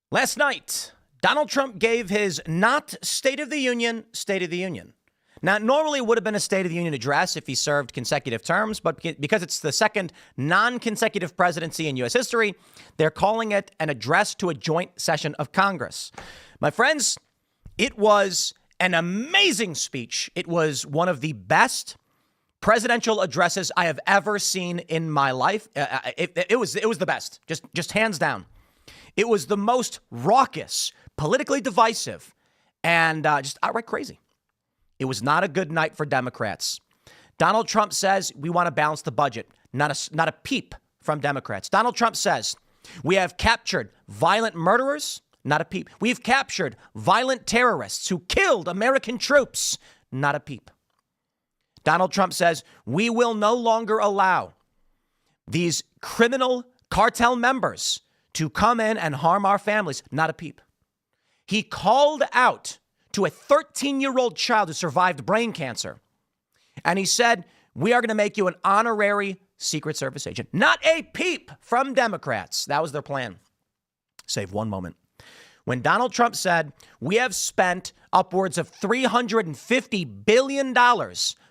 Last night, Donald Trump gave his not State of the Union. Now, normally it would have been a State of the Union address if he served consecutive terms, but because it's the second non-consecutive presidency in U.S. history, they're calling it an address to a joint session of Congress. My friends, it was an amazing speech. It was one of the best presidential addresses I have ever seen in my life. It was the best, just hands down. It was the most raucous, politically divisive, and just outright crazy. It was not a good night for Democrats. Donald Trump says we want to balance the budget. Not a peep from Democrats. Donald Trump says we have captured violent murderers. Not a peep. We've captured violent terrorists who killed American troops. Not a peep. Donald Trump says we will no longer allow these criminal cartel members to come in and harm our families. Not a peep. He called out to a 13-year-old child who survived brain cancer. And he said, we are going to make you an honorary Secret Service agent. Not a peep from Democrats. That was their plan. Save one moment. When Donald Trump said, we have spent upwards of $350 billion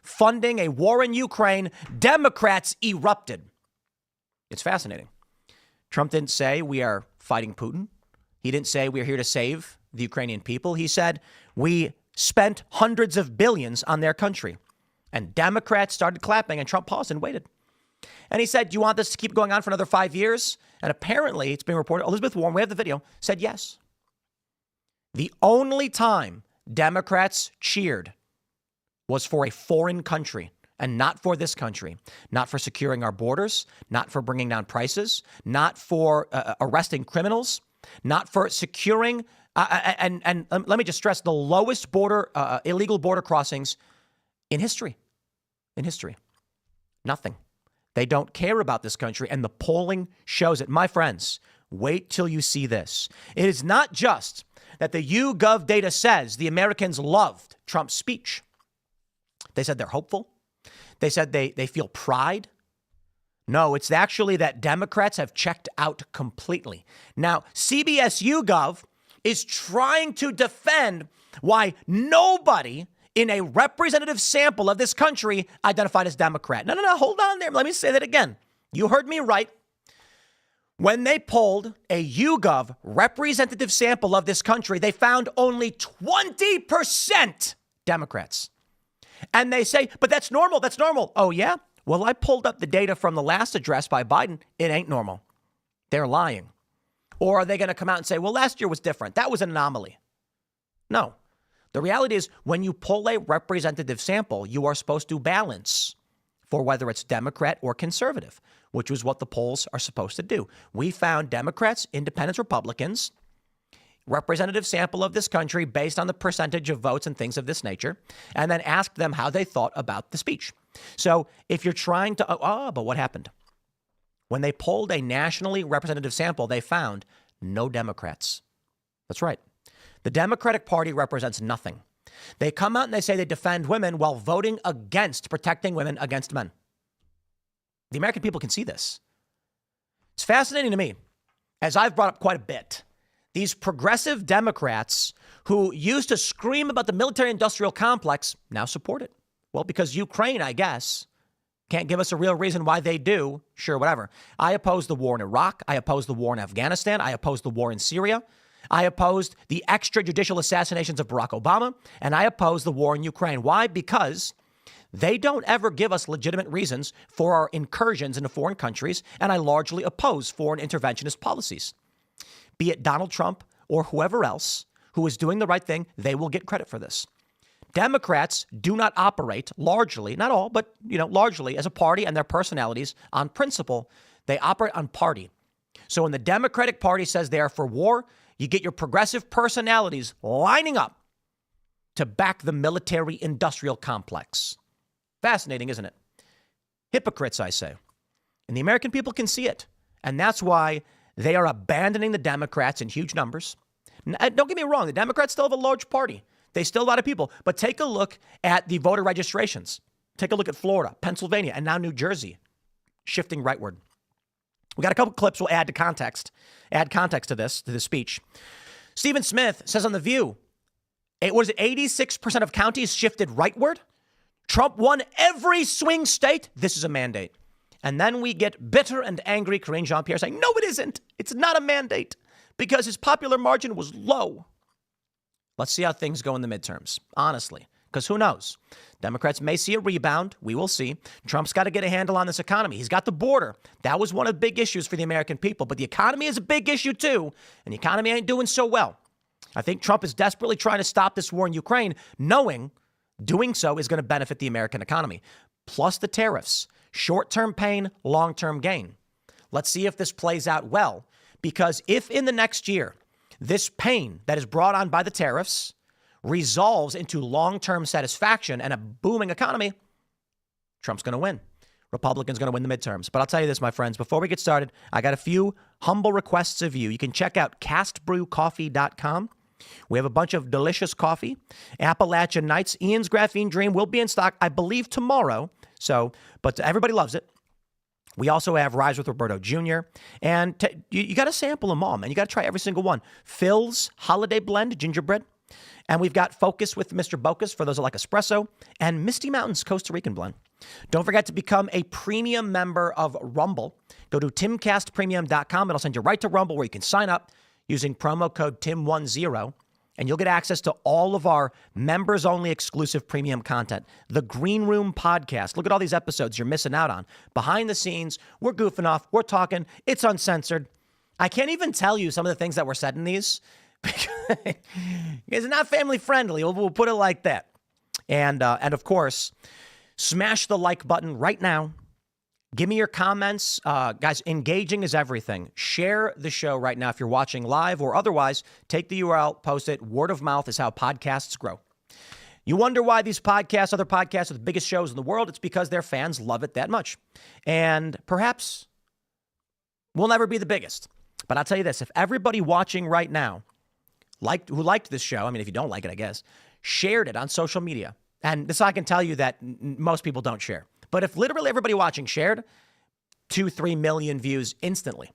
funding a war in Ukraine, Democrats erupted. It's fascinating. Trump didn't say we are fighting Putin. He didn't say we are here to save the Ukrainian people. He said we spent hundreds of billions on their country. And Democrats started clapping, and Trump paused and waited. And he said, do you want this to keep going on for another 5 years? And apparently, it's been reported, Elizabeth Warren, we have the video, said yes. The only time Democrats cheered was for a foreign country and not for this country, not for securing our borders, not for bringing down prices, not for arresting criminals, not for securing and let me just stress the lowest border illegal border crossings in history. Nothing. They don't care about this country, and the polling shows it. My friends, wait till you see this. It is not just that the YouGov data says the Americans loved Trump's speech. They said they're hopeful. They said they feel pride. No, it's actually that Democrats have checked out completely. Now, CBS YouGov is trying to defend why nobody in a representative sample of this country identified as Democrat. No, hold on there. Let me say that again. You heard me right. When they polled a YouGov representative sample of this country, they found only 20% Democrats. And they say, but that's normal. That's normal. Oh, yeah? Well, I pulled up the data from the last address by Biden. It ain't normal. They're lying. Or are they going to come out and say, well, last year was different. That was an anomaly. No. The reality is when you pull a representative sample, you are supposed to balance for whether it's Democrat or conservative, which was what the polls are supposed to do. We found Democrats, independents, Republicans, representative sample of this country based on the percentage of votes and things of this nature, and then asked them how they thought about the speech. So if you're trying to, but what happened? When they polled a nationally representative sample, they found no Democrats. That's right. The Democratic Party represents nothing. They come out and they say they defend women while voting against protecting women against men. The American people can see this. It's fascinating to me, as I've brought up quite a bit. These progressive Democrats who used to scream about the military-industrial complex now support it. Well, because Ukraine, I guess, can't give us a real reason why they do. Sure, whatever. I oppose the war in Iraq. I oppose the war in Afghanistan. I oppose the war in Syria. I opposed the extrajudicial assassinations of Barack Obama. And I oppose the war in Ukraine. Why? Because they don't ever give us legitimate reasons for our incursions into foreign countries. And I largely oppose foreign interventionist policies. Be it Donald Trump or whoever else who is doing the right thing, they will get credit for this. Democrats do not operate largely, not all, but largely as a party and their personalities on principle. They operate on party. So when the Democratic Party says they are for war, you get your progressive personalities lining up to back the military-industrial complex. Fascinating, isn't it? Hypocrites, I say. And the American people can see it. And that's why they are abandoning the Democrats in huge numbers. Don't get me wrong. The Democrats still have a large party. They still have a lot of people. But take a look at the voter registrations. Take a look at Florida, Pennsylvania, and now New Jersey, shifting rightward. We got a couple clips we'll add context to this speech. Stephen Smith says on The View, 86% of counties shifted rightward. Trump won every swing state. This is a mandate. And then we get bitter and angry Karine Jean-Pierre saying, no, it isn't. It's not a mandate because his popular margin was low. Let's see how things go in the midterms, honestly, because who knows? Democrats may see a rebound. We will see. Trump's got to get a handle on this economy. He's got the border. That was one of the big issues for the American people. But the economy is a big issue, too. And the economy ain't doing so well. I think Trump is desperately trying to stop this war in Ukraine, knowing doing so is going to benefit the American economy. Plus the tariffs. Short-term pain, long-term gain. Let's see if this plays out well. Because if in the next year, this pain that is brought on by the tariffs resolves into long-term satisfaction and a booming economy, Trump's going to win. Republicans going to win the midterms. But I'll tell you this, my friends, before we get started, I got a few humble requests of you. You can check out castbrewcoffee.com. We have a bunch of delicious coffee. Appalachian Nights, Ian's Graphene Dream will be in stock, I believe, tomorrow. But everybody loves it. We also have Rise with Roberto Jr. And you got to sample them all, man. You got to try every single one. Phil's Holiday Blend Gingerbread. And we've got Focus with Mr. Bocas for those that like espresso. And Misty Mountains Costa Rican Blend. Don't forget to become a premium member of Rumble. Go to timcastpremium.com. It'll send you right to Rumble where you can sign up using promo code TIM10. And you'll get access to all of our members-only exclusive premium content. The Green Room Podcast. Look at all these episodes you're missing out on. Behind the scenes, we're goofing off. We're talking. It's uncensored. I can't even tell you some of the things that were said in these. It's not family-friendly. We'll put it like that. And of course, smash the like button right now. Give me your comments. Guys, engaging is everything. Share the show right now if you're watching live or otherwise. Take the URL, post it. Word of mouth is how podcasts grow. You wonder why these podcasts, other podcasts are the biggest shows in the world. It's because their fans love it that much. And perhaps we'll never be the biggest. But I'll tell you this. If everybody watching right now who liked this show, I mean, if you don't like it, I guess, shared it on social media. And this I can tell you that most people don't share. But if literally everybody watching shared, 2-3 million views instantly.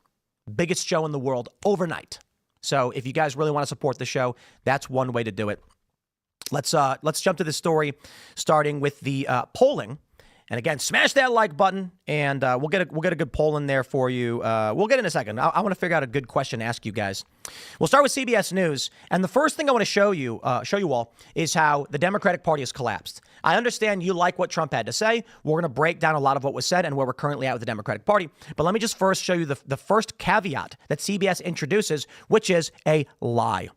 Biggest show in the world overnight. So if you guys really want to support the show, that's one way to do it. Let's jump to this story, starting with the polling. And again, smash that like button, and we'll get a good poll in there for you. We'll get in a second. I want to figure out a good question to ask you guys. We'll start with CBS News, and the first thing I want to show you all is how the Democratic Party has collapsed. I understand you like what Trump had to say. We're going to break down a lot of what was said and where we're currently at with the Democratic Party. But let me just first show you the first caveat that CBS introduces, which is a lie,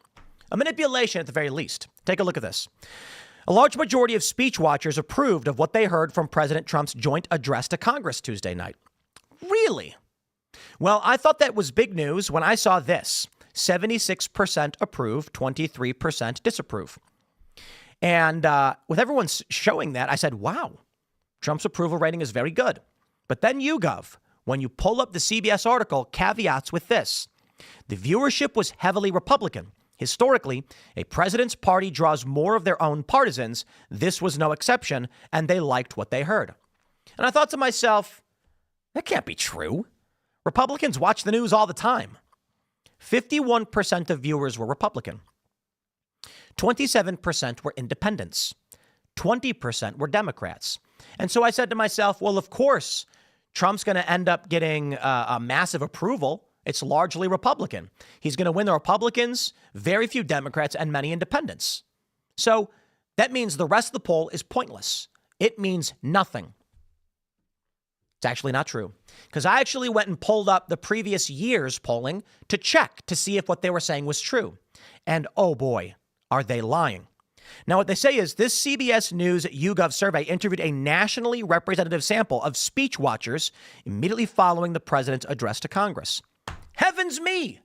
a manipulation at the very least. Take a look at this. A large majority of speech watchers approved of what they heard from President Trump's joint address to Congress Tuesday night. Really? Well, I thought that was big news when I saw this. 76% approve, 23% disapprove. And with everyone showing that, I said, wow, Trump's approval rating is very good. But then YouGov, when you pull up the CBS article, caveats with this. The viewership was heavily Republican. Historically, a president's party draws more of their own partisans. This was no exception, and they liked what they heard. And I thought to myself, that can't be true. Republicans watch the news all the time. 51% of viewers were Republican. 27% were independents. 20% were Democrats. And so I said to myself, well, of course, Trump's going to end up getting a massive approval. It's largely Republican. He's going to win the Republicans, very few Democrats, and many independents. So that means the rest of the poll is pointless. It means nothing. It's actually not true, because I actually went and pulled up the previous year's polling to check to see if what they were saying was true. And oh boy, are they lying. Now, what they say is this CBS News YouGov survey interviewed a nationally representative sample of speech watchers immediately following the president's address to Congress. Heavens me.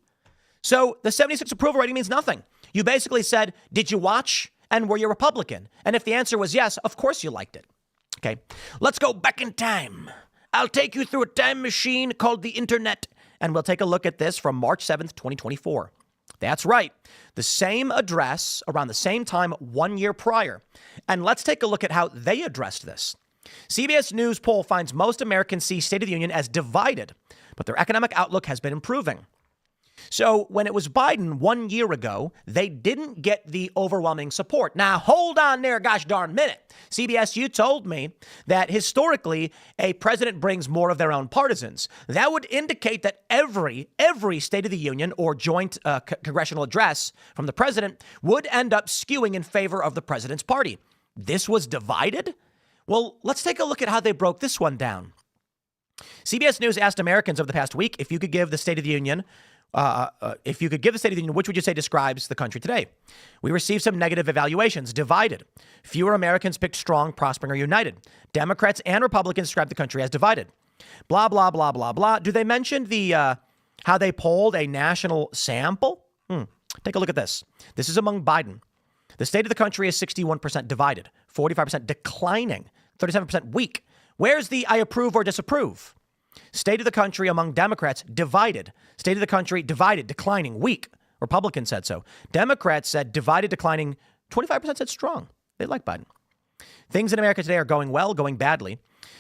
So the 76 approval rating means nothing. You basically said, did you watch and were you Republican? And if the answer was yes, of course you liked it. Okay, let's go back in time. I'll take you through a time machine called the internet. And we'll take a look at this from March 7th, 2024. That's right. The same address around the same time 1 year prior. And let's take a look at how they addressed this. CBS News poll finds most Americans see State of the Union as divided, but their economic outlook has been improving. So when it was Biden 1 year ago, they didn't get the overwhelming support. Now, hold on there, gosh darn minute. CBS, you told me that historically a president brings more of their own partisans. That would indicate that every State of the Union or joint congressional address from the president would end up skewing in favor of the president's party. This was divided? Well, let's take a look at how they broke this one down. CBS News asked Americans over the past week if you could give the State of the Union which would you say describes the country today? We received some negative evaluations. Divided. Fewer Americans picked strong, prospering, or united. Democrats and Republicans described the country as divided. Blah, blah, blah, blah, blah. Do they mention the how they polled a national sample? Take a look at this. This is among Biden. The state of the country is 61% divided, 45% declining, 37% weak. Where's the I approve or disapprove? State of the country among Democrats, divided. State of the country, divided, declining, weak. Republicans said so. Democrats said divided, declining. 25% said strong. They like Biden. Things in America today are going well, going badly.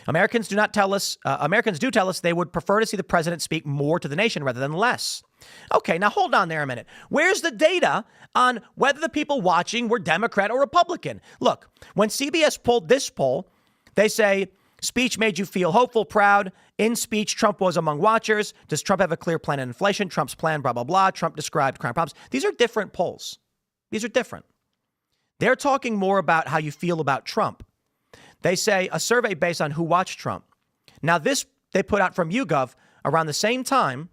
Americans do tell us they would prefer to see the president speak more to the nation rather than less. Okay, now hold on there a minute. Where's the data on whether the people watching were Democrat or Republican? Look, when CBS pulled this poll, they say, speech made you feel hopeful, proud. In speech, Trump was among watchers. Does Trump have a clear plan on inflation? Trump's plan, blah, blah, blah. Trump described crime problems. These are different polls. These are different. They're talking more about how you feel about Trump. They say a survey based on who watched Trump. Now, this they put out from YouGov around the same time.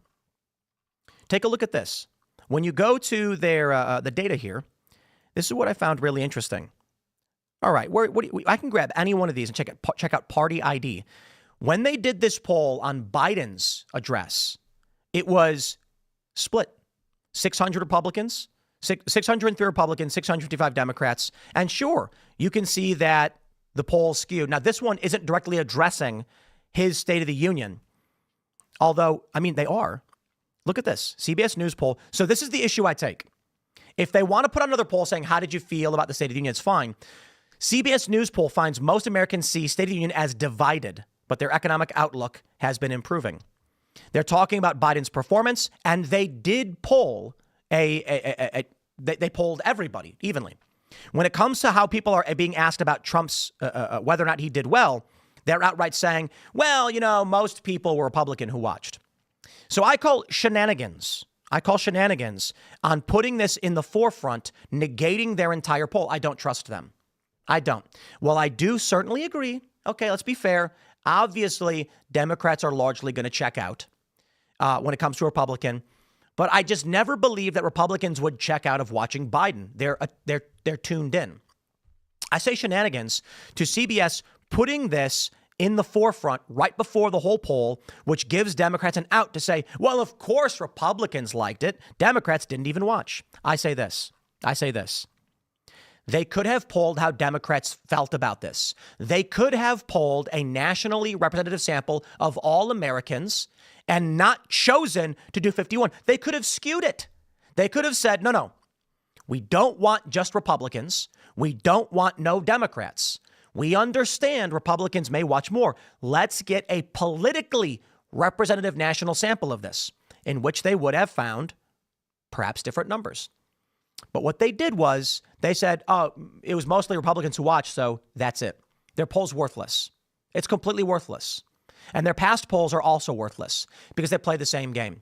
Take a look at this. When you go to their the data here, this is what I found really interesting. All right, I can grab any one of these and check out Party ID. When they did this poll on Biden's address, it was split. 600 Republicans, 603 Republicans, 655 Democrats. And sure, you can see that the poll skewed. Now, this one isn't directly addressing his State of the Union, although, I mean, they are. Look at this, CBS News poll. So this is the issue I take. If they want to put out another poll saying, how did you feel about the State of the Union? It's fine. CBS News poll finds most Americans see State of the Union as divided, but their economic outlook has been improving. They're talking about Biden's performance, and they did poll they polled everybody evenly. When it comes to how people are being asked about Trump's whether or not he did well, they're outright saying, well, you know, most people were Republican who watched. So I call shenanigans on putting this in the forefront, negating their entire poll. I don't trust them. I don't. Well, I do certainly agree. Okay, let's be fair. Obviously, Democrats are largely going to check out when it comes to Republican. But I just never believed that Republicans would check out of watching Biden. They're tuned in. I say shenanigans to CBS putting this in the forefront right before the whole poll, which gives Democrats an out to say, well, of course Republicans liked it. Democrats didn't even watch. I say this. They could have polled how Democrats felt about this. They could have polled a nationally representative sample of all Americans and not chosen to do 51. They could have skewed it. They could have said, no, we don't want just Republicans. We don't want no Democrats. We understand Republicans may watch more. Let's get a politically representative national sample of this, in which they would have found perhaps different numbers. But what they did was they said, oh, it was mostly Republicans who watched, so that's it. Their poll's worthless. It's completely worthless. And their past polls are also worthless because they play the same game.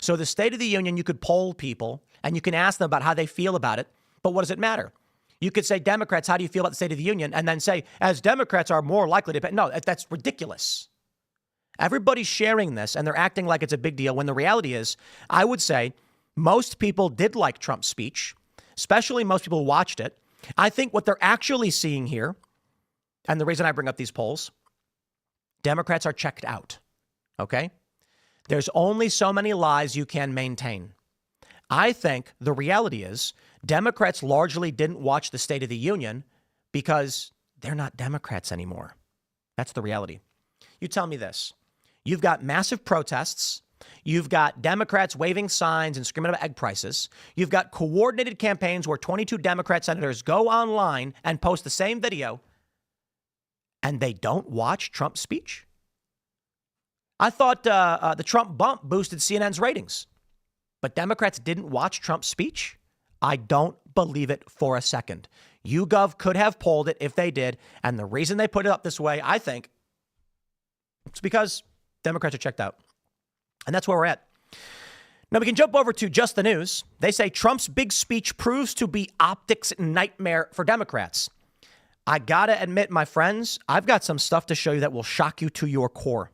So the State of the Union, you could poll people and you can ask them about how they feel about it. But what does it matter? You could say, Democrats, how do you feel about the State of the Union? And then say, as Democrats are more likely to. No, that's ridiculous. Everybody's sharing this and they're acting like it's a big deal when the reality is, I would say, most people did like Trump's speech, especially most people watched it. I think what they're actually seeing here, and the reason I bring up these polls, Democrats are checked out. Okay? There's only so many lies you can maintain. I think the reality is Democrats largely didn't watch the State of the Union because they're not Democrats anymore. That's the reality. You tell me this. You've got massive protests. You've got Democrats waving signs and screaming about egg prices. You've got coordinated campaigns where 22 Democrat senators go online and post the same video. and they don't watch Trump's speech? I thought the Trump bump boosted CNN's ratings, but Democrats didn't watch Trump's speech? I don't believe it for a second. YouGov could have polled it if they did, and the reason they put it up this way, I think, it's because Democrats are checked out. And that's where we're at. Now we can jump over to Just the News. They say Trump's big speech proves to be optics nightmare for Democrats. I gotta admit, my friends, I've got some stuff to show you that will shock you to your core.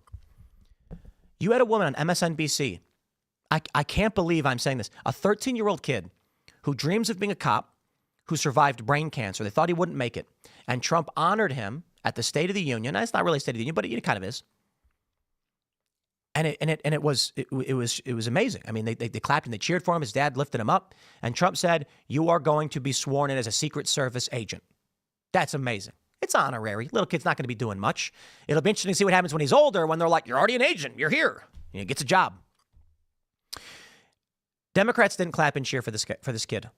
You had a woman on MSNBC. I can't believe I'm saying this. A 13-year-old kid who dreams of being a cop, who survived brain cancer. They thought he wouldn't make it. And Trump honored him at the State of the Union. It's not really State of the Union, but it kind of is. And it was amazing. I mean, they clapped and they cheered for him. His dad lifted him up. And Trump said, "You are going to be sworn in as a Secret Service agent." That's amazing. It's honorary. Little kid's not going to be doing much. It'll be interesting to see what happens when he's older, when they're like, "You're already an agent. You're here." He gets a job. Democrats didn't clap and cheer for this kid.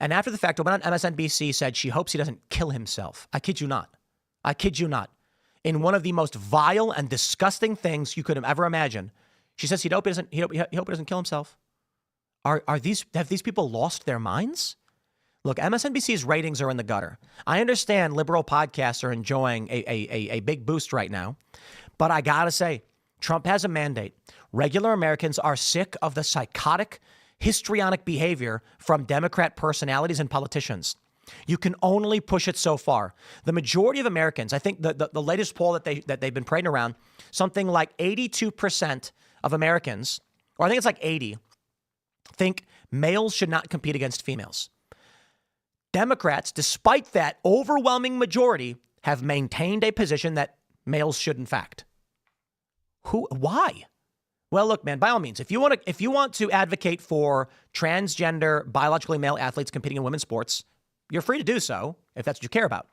And after the fact, a woman on MSNBC said she hopes he doesn't kill himself. I kid you not. I kid you not. In one of the most vile and disgusting things you could have ever imagined, she says he hope he doesn't kill himself. Have these people lost their minds? Look, MSNBC's ratings are in the gutter. I understand liberal podcasts are enjoying a big boost right now, but I gotta say, Trump has a mandate. Regular Americans are sick of the psychotic, histrionic behavior from Democrat personalities and politicians. You can only push it so far. The majority of Americans, I think the latest poll that they've been parading around, something like 82% of Americans, or I think it's like 80, think males should not compete against females. Democrats, despite that overwhelming majority, have maintained a position that males should, in fact. Why? Well, look, man, by all means, if you want to advocate for transgender, biologically male athletes competing in women's sports, you're free to do so if that's what you care about.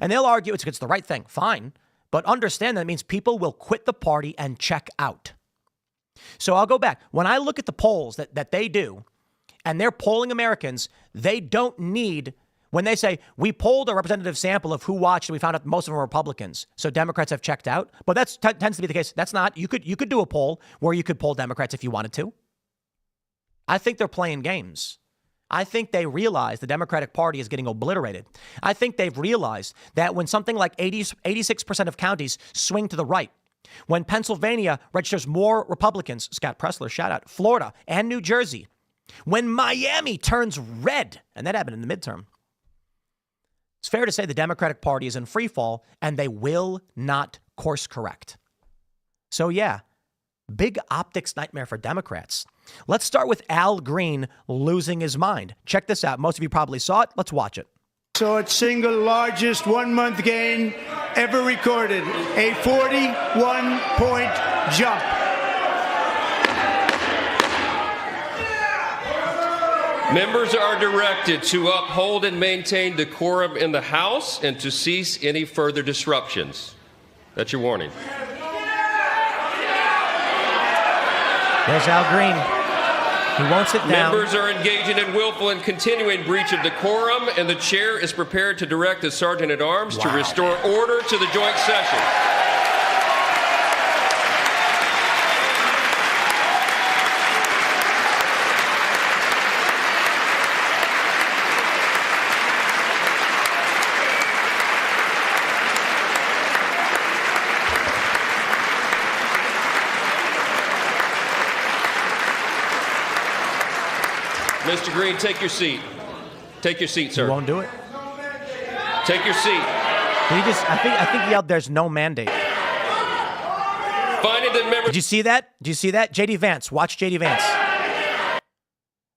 And they'll argue it's the right thing. Fine. But understand that means people will quit the party and check out. So I'll go back. When I look at the polls that they do, and they're polling Americans, they don't need, when they say, we polled a representative sample of who watched and we found out most of them are Republicans, so Democrats have checked out. But that tends to be the case. That's not. You could do a poll where you could poll Democrats if you wanted to. I think they're playing games. I think they realize the Democratic Party is getting obliterated. I think they've realized that when something like 86% of counties swing to the right, when Pennsylvania registers more Republicans, Scott Pressler, shout out, Florida and New Jersey, when Miami turns red, and that happened in the midterm, it's fair to say the Democratic Party is in free fall and they will not course correct. So yeah, big optics nightmare for Democrats. Let's start with Al Green losing his mind. Check this out. Most of you probably saw it. Let's watch it. So its single largest one-month gain ever recorded, a 41-point jump. Members are directed to uphold and maintain decorum in the House and to cease any further disruptions. That's your warning. There's Al Green. He won't sit down. Members are engaging in willful and continuing breach of decorum, and the chair is prepared to direct the Sergeant-at-Arms to restore order to the joint session. Mr. Green, take your seat. Take your seat, sir. He won't do it. Take your seat. I think he yelled, "There's no mandate." Finding that members. Did you see that? Did you see that? JD Vance. Watch JD Vance.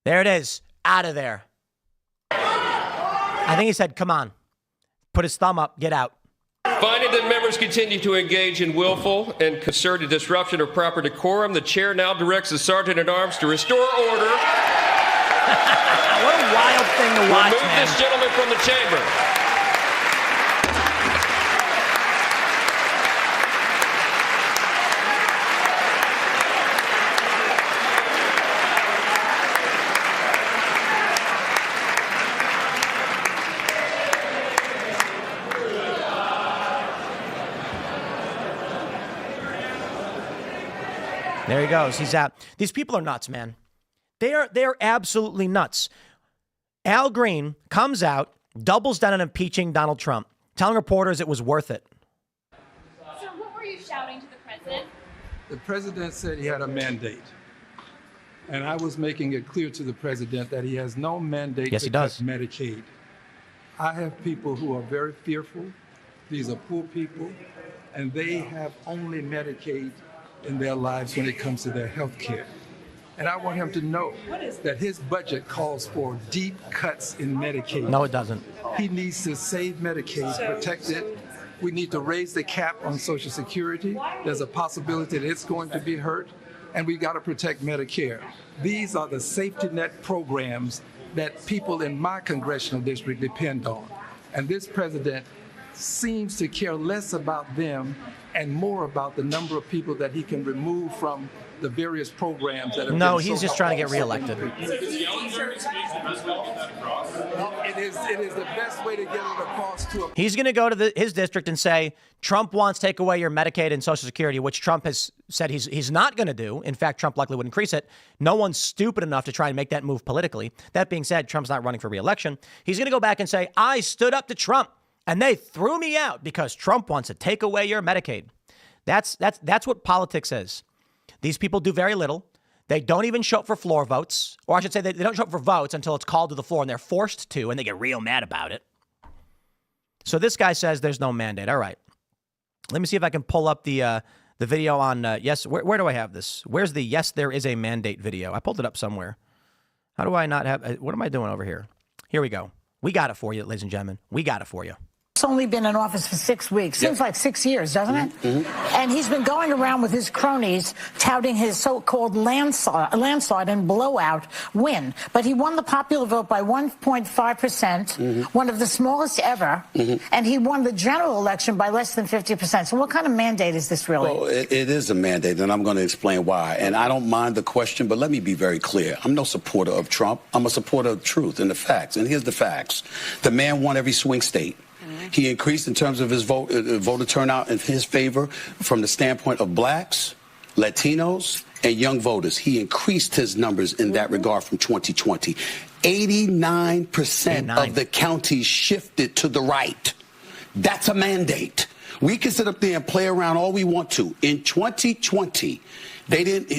There it is. Out of there. I think he said, "Come on." Put his thumb up. Get out. Finding that members continue to engage in willful and concerted disruption of proper decorum, the chair now directs the Sergeant-at-Arms to restore order. What a wild thing to watch, Remove man. this gentleman from the chamber. There he goes. He's out. These people are nuts, man. They're absolutely nuts. Al Green comes out, doubles down on impeaching Donald Trump, telling reporters it was worth it. So what were you shouting to the president? The president said he had a mandate. And I was making it clear to the president that he has no mandate to cut Medicaid. I have people who are very fearful. These are poor people, and they have only Medicaid in their lives when it comes to their health care. And I want him to know that his budget calls for deep cuts in Medicaid. No, it doesn't. He needs to save Medicaid, protect it. We need to raise the cap on Social Security. There's a possibility that it's going to be hurt, and we got to protect Medicare. These are the safety net programs that people in my congressional district depend on. And this president seems to care less about them and more about the number of people that he can remove from the various programs that have No, been he's so just trying to get helpful. reelected. It is the best way to get it across to a... He's going to go to his district and say, Trump wants to take away your Medicaid and Social Security, which Trump has said he's not going to do. In fact, Trump likely would increase it. No one's stupid enough to try and make that move politically. That being said, Trump's not running for re-election. He's going to go back and say, I stood up to Trump and they threw me out because Trump wants to take away your Medicaid. That's what politics is. These people do very little. They don't even show up for floor votes, or I should say they don't show up for votes until it's called to the floor and they're forced to, and they get real mad about it. So this guy says there's no mandate. All right. Let me see if I can pull up the video on yes. Where do I have this? Where's the yes, there is a mandate video? I pulled it up somewhere. How do I not have? What am I doing over here? Here we go. We got it for you, ladies and gentlemen. We got it for you. He's only been in office for 6 weeks. Seems like 6 years, doesn't it? Mm-hmm. And he's been going around with his cronies touting his so-called landslide and blowout win. But he won the popular vote by 1.5%, one of the smallest ever, and he won the general election by less than 50%. So what kind of mandate is this really? Well, it is a mandate, and I'm going to explain why. And I don't mind the question, but let me be very clear. I'm no supporter of Trump. I'm a supporter of truth and the facts. And here's the facts. The man won every swing state. He increased in terms of his voter turnout in his favor from the standpoint of blacks, Latinos, and young voters. He increased his numbers in that regard from 2020. 89% of the counties shifted to the right. That's a mandate. We can sit up there and play around all we want to. In 2020,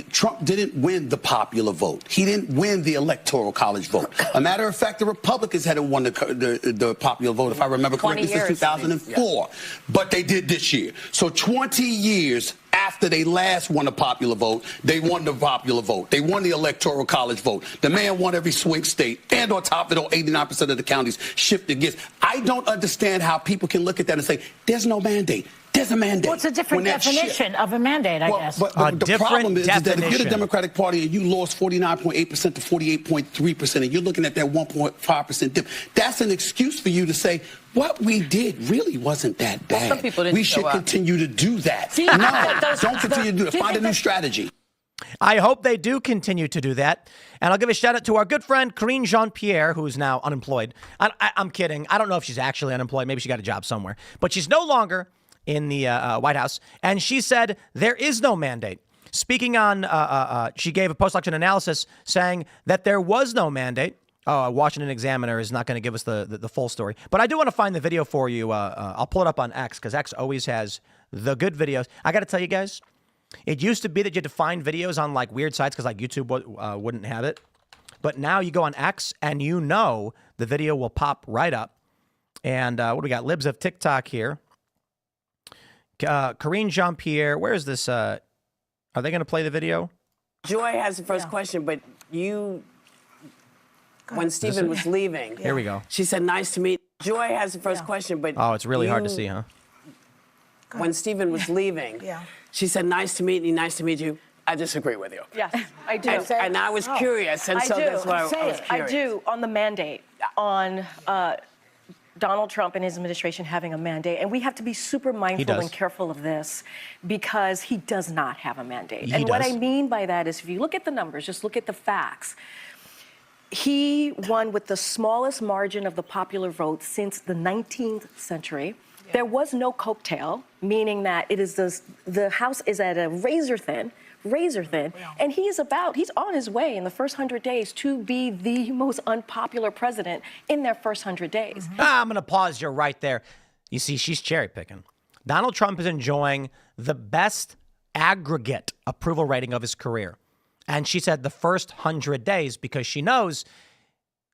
Trump didn't win the popular vote. He didn't win the electoral college vote. A matter of fact, the Republicans hadn't won the popular vote, if I remember correctly, since 2004. But they did this year. So 20 years after they last won the popular vote, they won the popular vote. They won the electoral college vote. The man won every swing state. And on top of it, 89% of the counties shifted against. I don't understand how people can look at that and say, there's no mandate. There's a mandate. Well, it's a different definition of a mandate, I guess. But the problem is that if you're the Democratic Party and you lost 49.8% to 48.3%, and you're looking at that 1.5% dip, that's an excuse for you to say, what we did really wasn't that bad. Some people didn't we should continue to do that. No, don't continue to do it. Find a new strategy. I hope they do continue to do that. And I'll give a shout out to our good friend, Karine Jean-Pierre, who's now unemployed. I'm kidding. I don't know if she's actually unemployed. Maybe she got a job somewhere. But she's no longer in the White House. And she said there is no mandate. Speaking on, she gave a post-election analysis saying that there was no mandate. Oh, Washington Examiner is not going to give us the full story. But I do want to find the video for you. I'll pull it up on X because X always has the good videos. I got to tell you guys, it used to be that you had to find videos on like weird sites because like YouTube wouldn't have it. But now you go on X and you know the video will pop right up. And what do we got? Libs of TikTok here. Karine Jean-Pierre, where is this? Are they going to play the video? Joy has the first question, but when Stephen was leaving. Here we go. She said, nice to meet. Joy has the first question, but oh, it's really hard to see, huh? When Stephen was leaving, she said, nice to meet you. I disagree with you. Yes, I do. And I was curious, and so that's why I was curious. I do, on the mandate, on Donald Trump and his administration having a mandate. And we have to be super mindful and careful of this because he does not have a mandate. And what I mean by that is if you look at the numbers, just look at the facts. He won with the smallest margin of the popular vote since the 19th century. There was no coattail, meaning that it is the House is at a razor thin, and he's on his way in the first 100 days to be the most unpopular president in their first 100 days. I'm going to pause you right there. You see, she's cherry picking. Donald Trump is enjoying the best aggregate approval rating of his career. And she said the first 100 days because she knows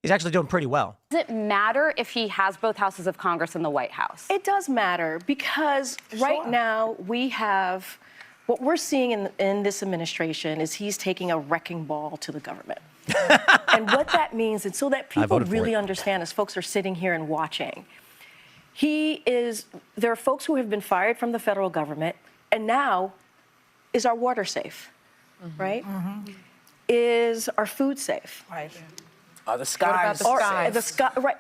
he's actually doing pretty well. Does it matter if he has both houses of Congress in the White House? It does matter because right now we have what we're seeing in this administration is he's taking a wrecking ball to the government. And what that means, and so that people really understand as folks are sitting here and watching, there are folks who have been fired from the federal government, and now is our water safe, right? Is our food safe? Right. The skies. The sky, right?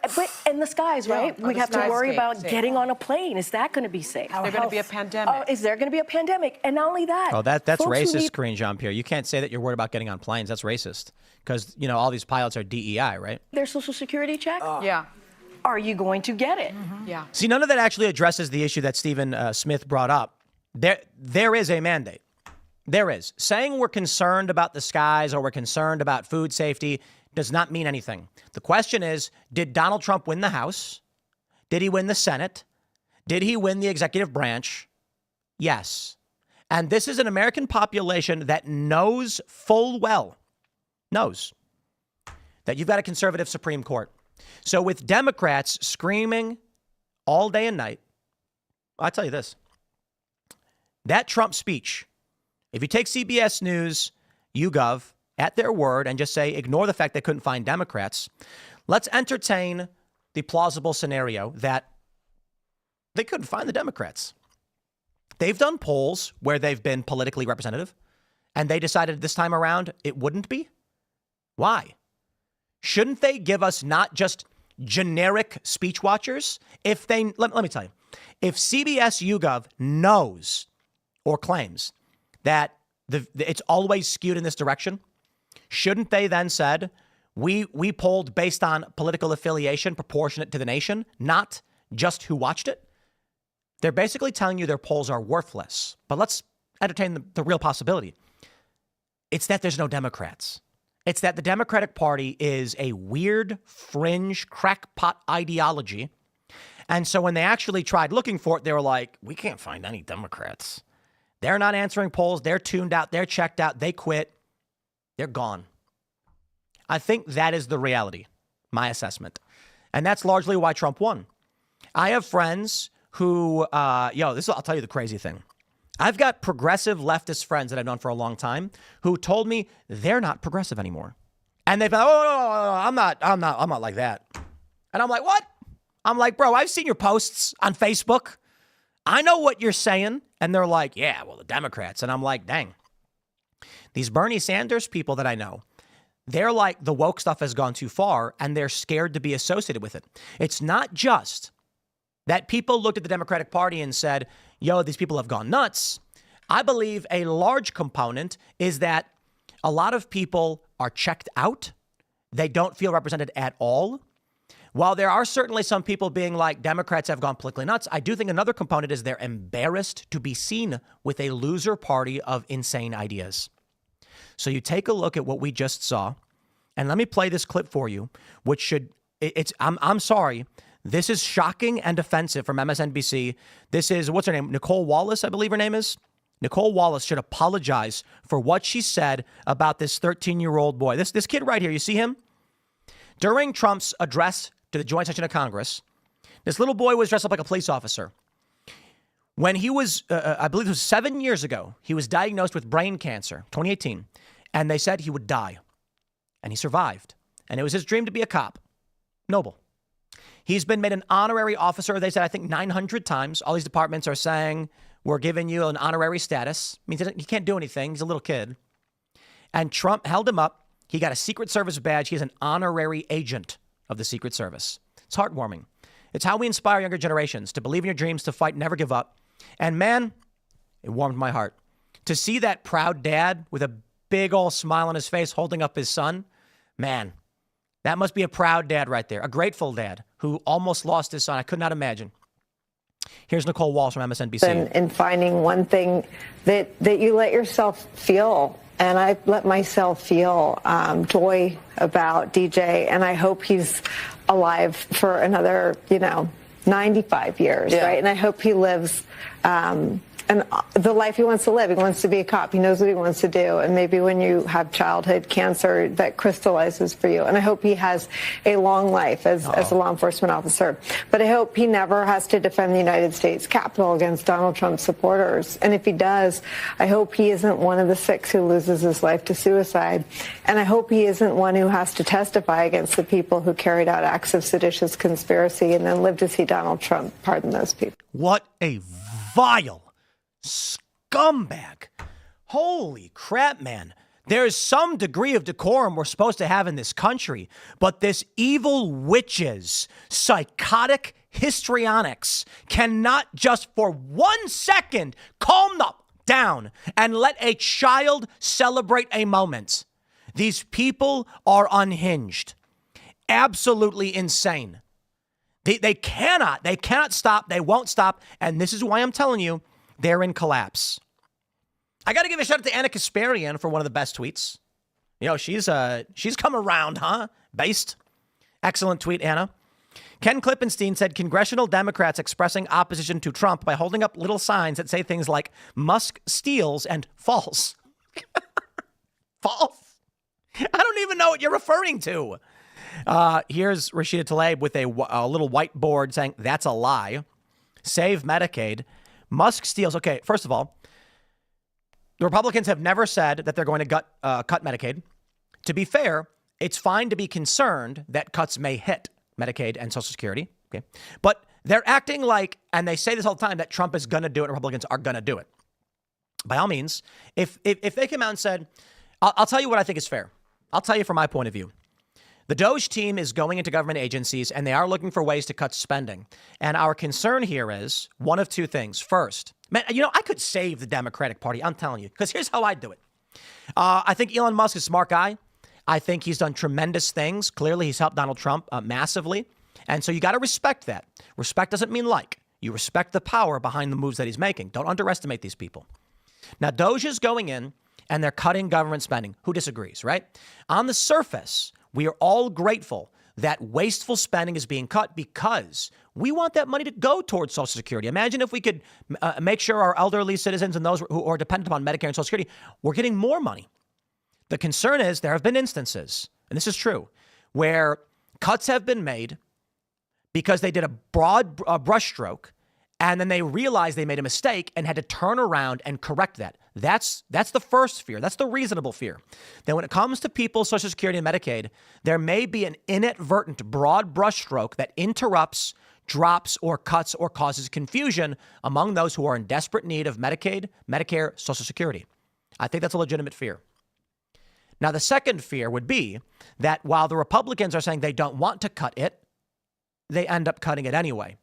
And the skies, right? We have to worry about getting on a plane. Is that going to be safe? Is there going to be a pandemic? Is there going to be a pandemic? And not only that. Oh, that's racist, Karine Jean-Pierre. You can't say that you're worried about getting on planes. That's racist. Because, all these pilots are DEI, right? Their Social Security check? Yeah. Are you going to get it? Yeah. See, none of that actually addresses the issue that Stephen Smith brought up. There is a mandate. There is. Saying we're concerned about the skies or we're concerned about food safety does not mean anything. The question is, did Donald Trump win the House? Did he win the Senate? Did he win the executive branch? Yes. And this is an American population that knows full well, that you've got a conservative Supreme Court. So with Democrats screaming all day and night, I'll tell you this, that Trump speech, if you take CBS News, YouGov, at their word and just say, ignore the fact they couldn't find Democrats. Let's entertain the plausible scenario that they couldn't find the Democrats. They've done polls where they've been politically representative, and they decided this time around it wouldn't be. Why? Shouldn't they give us not just generic speech watchers? If they, let me tell you, if CBS YouGov knows or claims that it's always skewed in this direction, shouldn't they then said, we polled based on political affiliation proportionate to the nation, not just who watched it? They're basically telling you their polls are worthless. But let's entertain the real possibility. It's that there's no Democrats. It's that the Democratic Party is a weird, fringe, crackpot ideology. And so when they actually tried looking for it, they were like, we can't find any Democrats. They're not answering polls. They're tuned out. They're checked out. They quit. They're gone. I think that is the reality, my assessment. And that's largely why Trump won. I have friends who, I'll tell you the crazy thing. I've got progressive leftist friends that I've known for a long time who told me they're not progressive anymore. And they've been, I'm not like that. And I'm like, what? I'm like, bro, I've seen your posts on Facebook. I know what you're saying. And they're like, yeah, well, the Democrats. And I'm like, dang. These Bernie Sanders people that I know, they're like the woke stuff has gone too far and they're scared to be associated with it. It's not just that people looked at the Democratic Party and said, yo, these people have gone nuts. I believe a large component is that a lot of people are checked out. They don't feel represented at all. While there are certainly some people being like Democrats have gone politically nuts, I do think another component is they're embarrassed to be seen with a loser party of insane ideas. So you take a look at what we just saw, and let me play this clip for you, which I'm sorry, this is shocking and offensive from MSNBC. This is, what's her name? Nicole Wallace, I believe her name is. Nicole Wallace should apologize for what she said about this 13-year-old boy. This kid right here, you see him? During Trump's address to the joint session of Congress, this little boy was dressed up like a police officer. When he was, I believe it was 7 years ago, he was diagnosed with brain cancer, 2018, and they said he would die. And he survived. And it was his dream to be a cop. Noble. He's been made an honorary officer, they said, I think 900 times. All these departments are saying, we're giving you an honorary status. It means he can't do anything. He's a little kid. And Trump held him up. He got a Secret Service badge. He's an honorary agent of the Secret Service. It's heartwarming. It's how we inspire younger generations to believe in your dreams, to fight, never give up. And man, it warmed my heart to see that proud dad with a big old smile on his face holding up his son. Man, that must be a proud dad right there. A grateful dad who almost lost his son. I could not imagine. Here's Nicole Walsh from MSNBC. And finding one thing that you let yourself feel. And I let myself feel joy about DJ. And I hope he's alive for another, 95 years, right? And I hope he lives and the life he wants to live. He wants to be a cop. He knows what he wants to do. And maybe when you have childhood cancer, that crystallizes for you. And I hope he has a long life as a law enforcement officer. But I hope he never has to defend the United States Capitol against Donald Trump's supporters. And if he does, I hope he isn't one of the 6 who loses his life to suicide. And I hope he isn't one who has to testify against the people who carried out acts of seditious conspiracy and then live to see Donald Trump pardon those people. What a vile scumbag. Holy crap, man. There's some degree of decorum we're supposed to have in this country, but this evil witch's psychotic histrionics cannot just for 1 second calm down and let a child celebrate a moment. These people are unhinged. Absolutely insane. They cannot stop. They won't stop. And this is why I'm telling you, they're in collapse. I got to give a shout out to Anna Kasparian for one of the best tweets. She's come around, huh? Based. Excellent tweet, Anna. Ken Klippenstein said congressional Democrats expressing opposition to Trump by holding up little signs that say things like Musk steals and false. False? I don't even know what you're referring to. Here's Rashida Tlaib with a little whiteboard saying that's a lie. Save Medicaid. Musk steals. Okay, first of all, the Republicans have never said that they're going to cut Medicaid. To be fair, it's fine to be concerned that cuts may hit Medicaid and Social Security. Okay, but they're acting like, and they say this all the time, that Trump is going to do it. Republicans are going to do it. By all means, if they came out and said, I'll tell you what I think is fair. I'll tell you from my point of view. The DOJ team is going into government agencies and they are looking for ways to cut spending. And our concern here is one of two things. First, man, I could save the Democratic Party. I'm telling you, because here's how I do it. I think Elon Musk is a smart guy. I think he's done tremendous things. Clearly, he's helped Donald Trump massively. And so you got to respect that. Respect doesn't mean like. You respect the power behind the moves that he's making. Don't underestimate these people. Now, DOJ is going in and they're cutting government spending. Who disagrees, right? On the surface, we are all grateful that wasteful spending is being cut because we want that money to go towards Social Security. Imagine if we could make sure our elderly citizens and those who are dependent upon Medicare and Social Security were getting more money. The concern is there have been instances, and this is true, where cuts have been made because they did a broad brushstroke and then they realized they made a mistake and had to turn around and correct that. That's the first fear. That's the reasonable fear. Then when it comes to people's Social Security and Medicaid, there may be an inadvertent broad brushstroke that interrupts, drops, or cuts or causes confusion among those who are in desperate need of Medicaid, Medicare, Social Security. I think that's a legitimate fear. Now, the second fear would be that while the Republicans are saying they don't want to cut it, they end up cutting it anyway.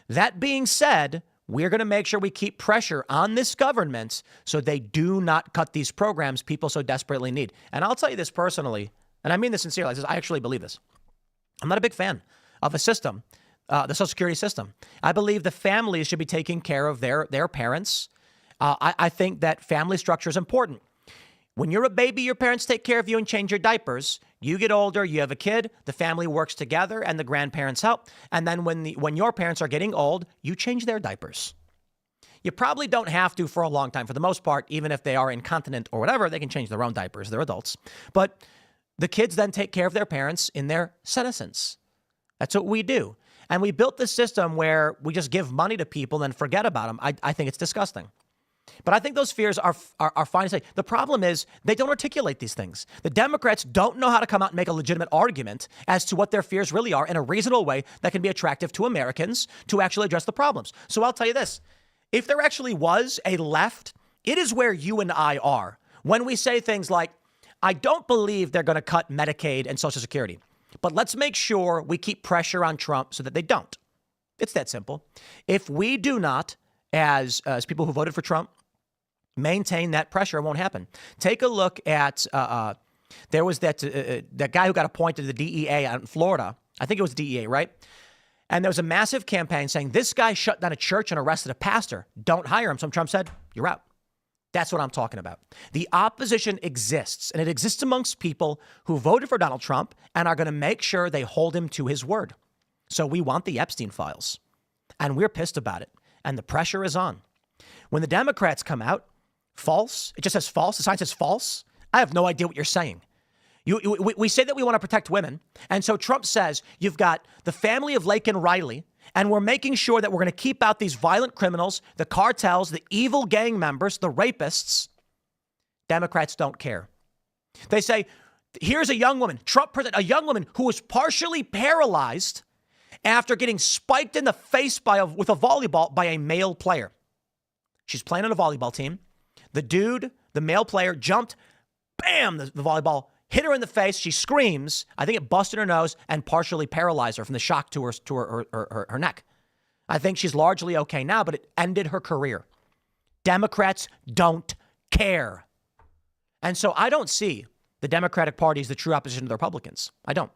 That being said, we're going to make sure we keep pressure on this government so they do not cut these programs people so desperately need. And I'll tell you this personally, and I mean this sincerely, I actually believe this. I'm not a big fan of a system, the Social Security system. I believe the families should be taking care of their parents. I think that family structure is important. When you're a baby, your parents take care of you and change your diapers. You get older, you have a kid, the family works together and the grandparents help. And then when your parents are getting old, you change their diapers. You probably don't have to for a long time. For the most part, even if they are incontinent or whatever, they can change their own diapers. They're adults. But the kids then take care of their parents in their senescence. That's what we do. And we built this system where we just give money to people and forget about them. I think it's disgusting. But I think those fears are fine to say. The problem is they don't articulate these things. The Democrats don't know how to come out and make a legitimate argument as to what their fears really are in a reasonable way that can be attractive to Americans to actually address the problems. So I'll tell you this. If there actually was a left, it is where you and I are. When we say things like, I don't believe they're going to cut Medicaid and Social Security, but let's make sure we keep pressure on Trump so that they don't. It's that simple. If we do not, as people who voted for Trump, maintain that pressure, it won't happen. Take a look at there was that guy who got appointed to the DEA out in Florida. I think it was DEA, right? And there was a massive campaign saying this guy shut down a church and arrested a pastor. Don't hire him. So Trump said, you're out. That's what I'm talking about. The opposition exists, and it exists amongst people who voted for Donald Trump and are going to make sure they hold him to his word. So we want the Epstein files, and we're pissed about it, and the pressure is on. When the Democrats come out, false, it just says false, the sign says false. I have no idea what you're saying. We say that we want to protect women, and so Trump says you've got the family of Lake and Riley, and we're making sure that we're going to keep out these violent criminals, the cartels, the evil gang members, the rapists. Democrats don't care. They say, here's a young woman, a young woman who was partially paralyzed after getting spiked in the face with a volleyball by a male player. She's playing on a volleyball team. The dude, the male player, jumped, bam, the volleyball hit her in the face. She screams. I think it busted her nose and partially paralyzed her from the shock to her neck. I think she's largely okay now, but it ended her career. Democrats don't care. And so I don't see the Democratic Party as the true opposition to the Republicans. I don't.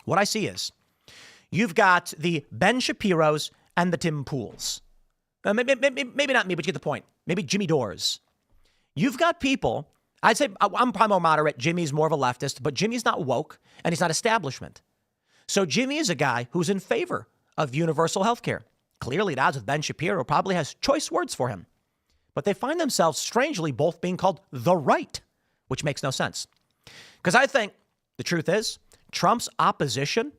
What I see is you've got the Ben Shapiros and the Tim Pools. Maybe not me, but you get the point. Maybe Jimmy Dores. You've got people. I'd say I'm probably more moderate. Jimmy's more of a leftist, but Jimmy's not woke and he's not establishment. So Jimmy is a guy who's in favor of universal health care. Clearly at odds with Ben Shapiro, probably has choice words for him. But they find themselves strangely both being called the right, which makes no sense. Because I think the truth is Trump's opposition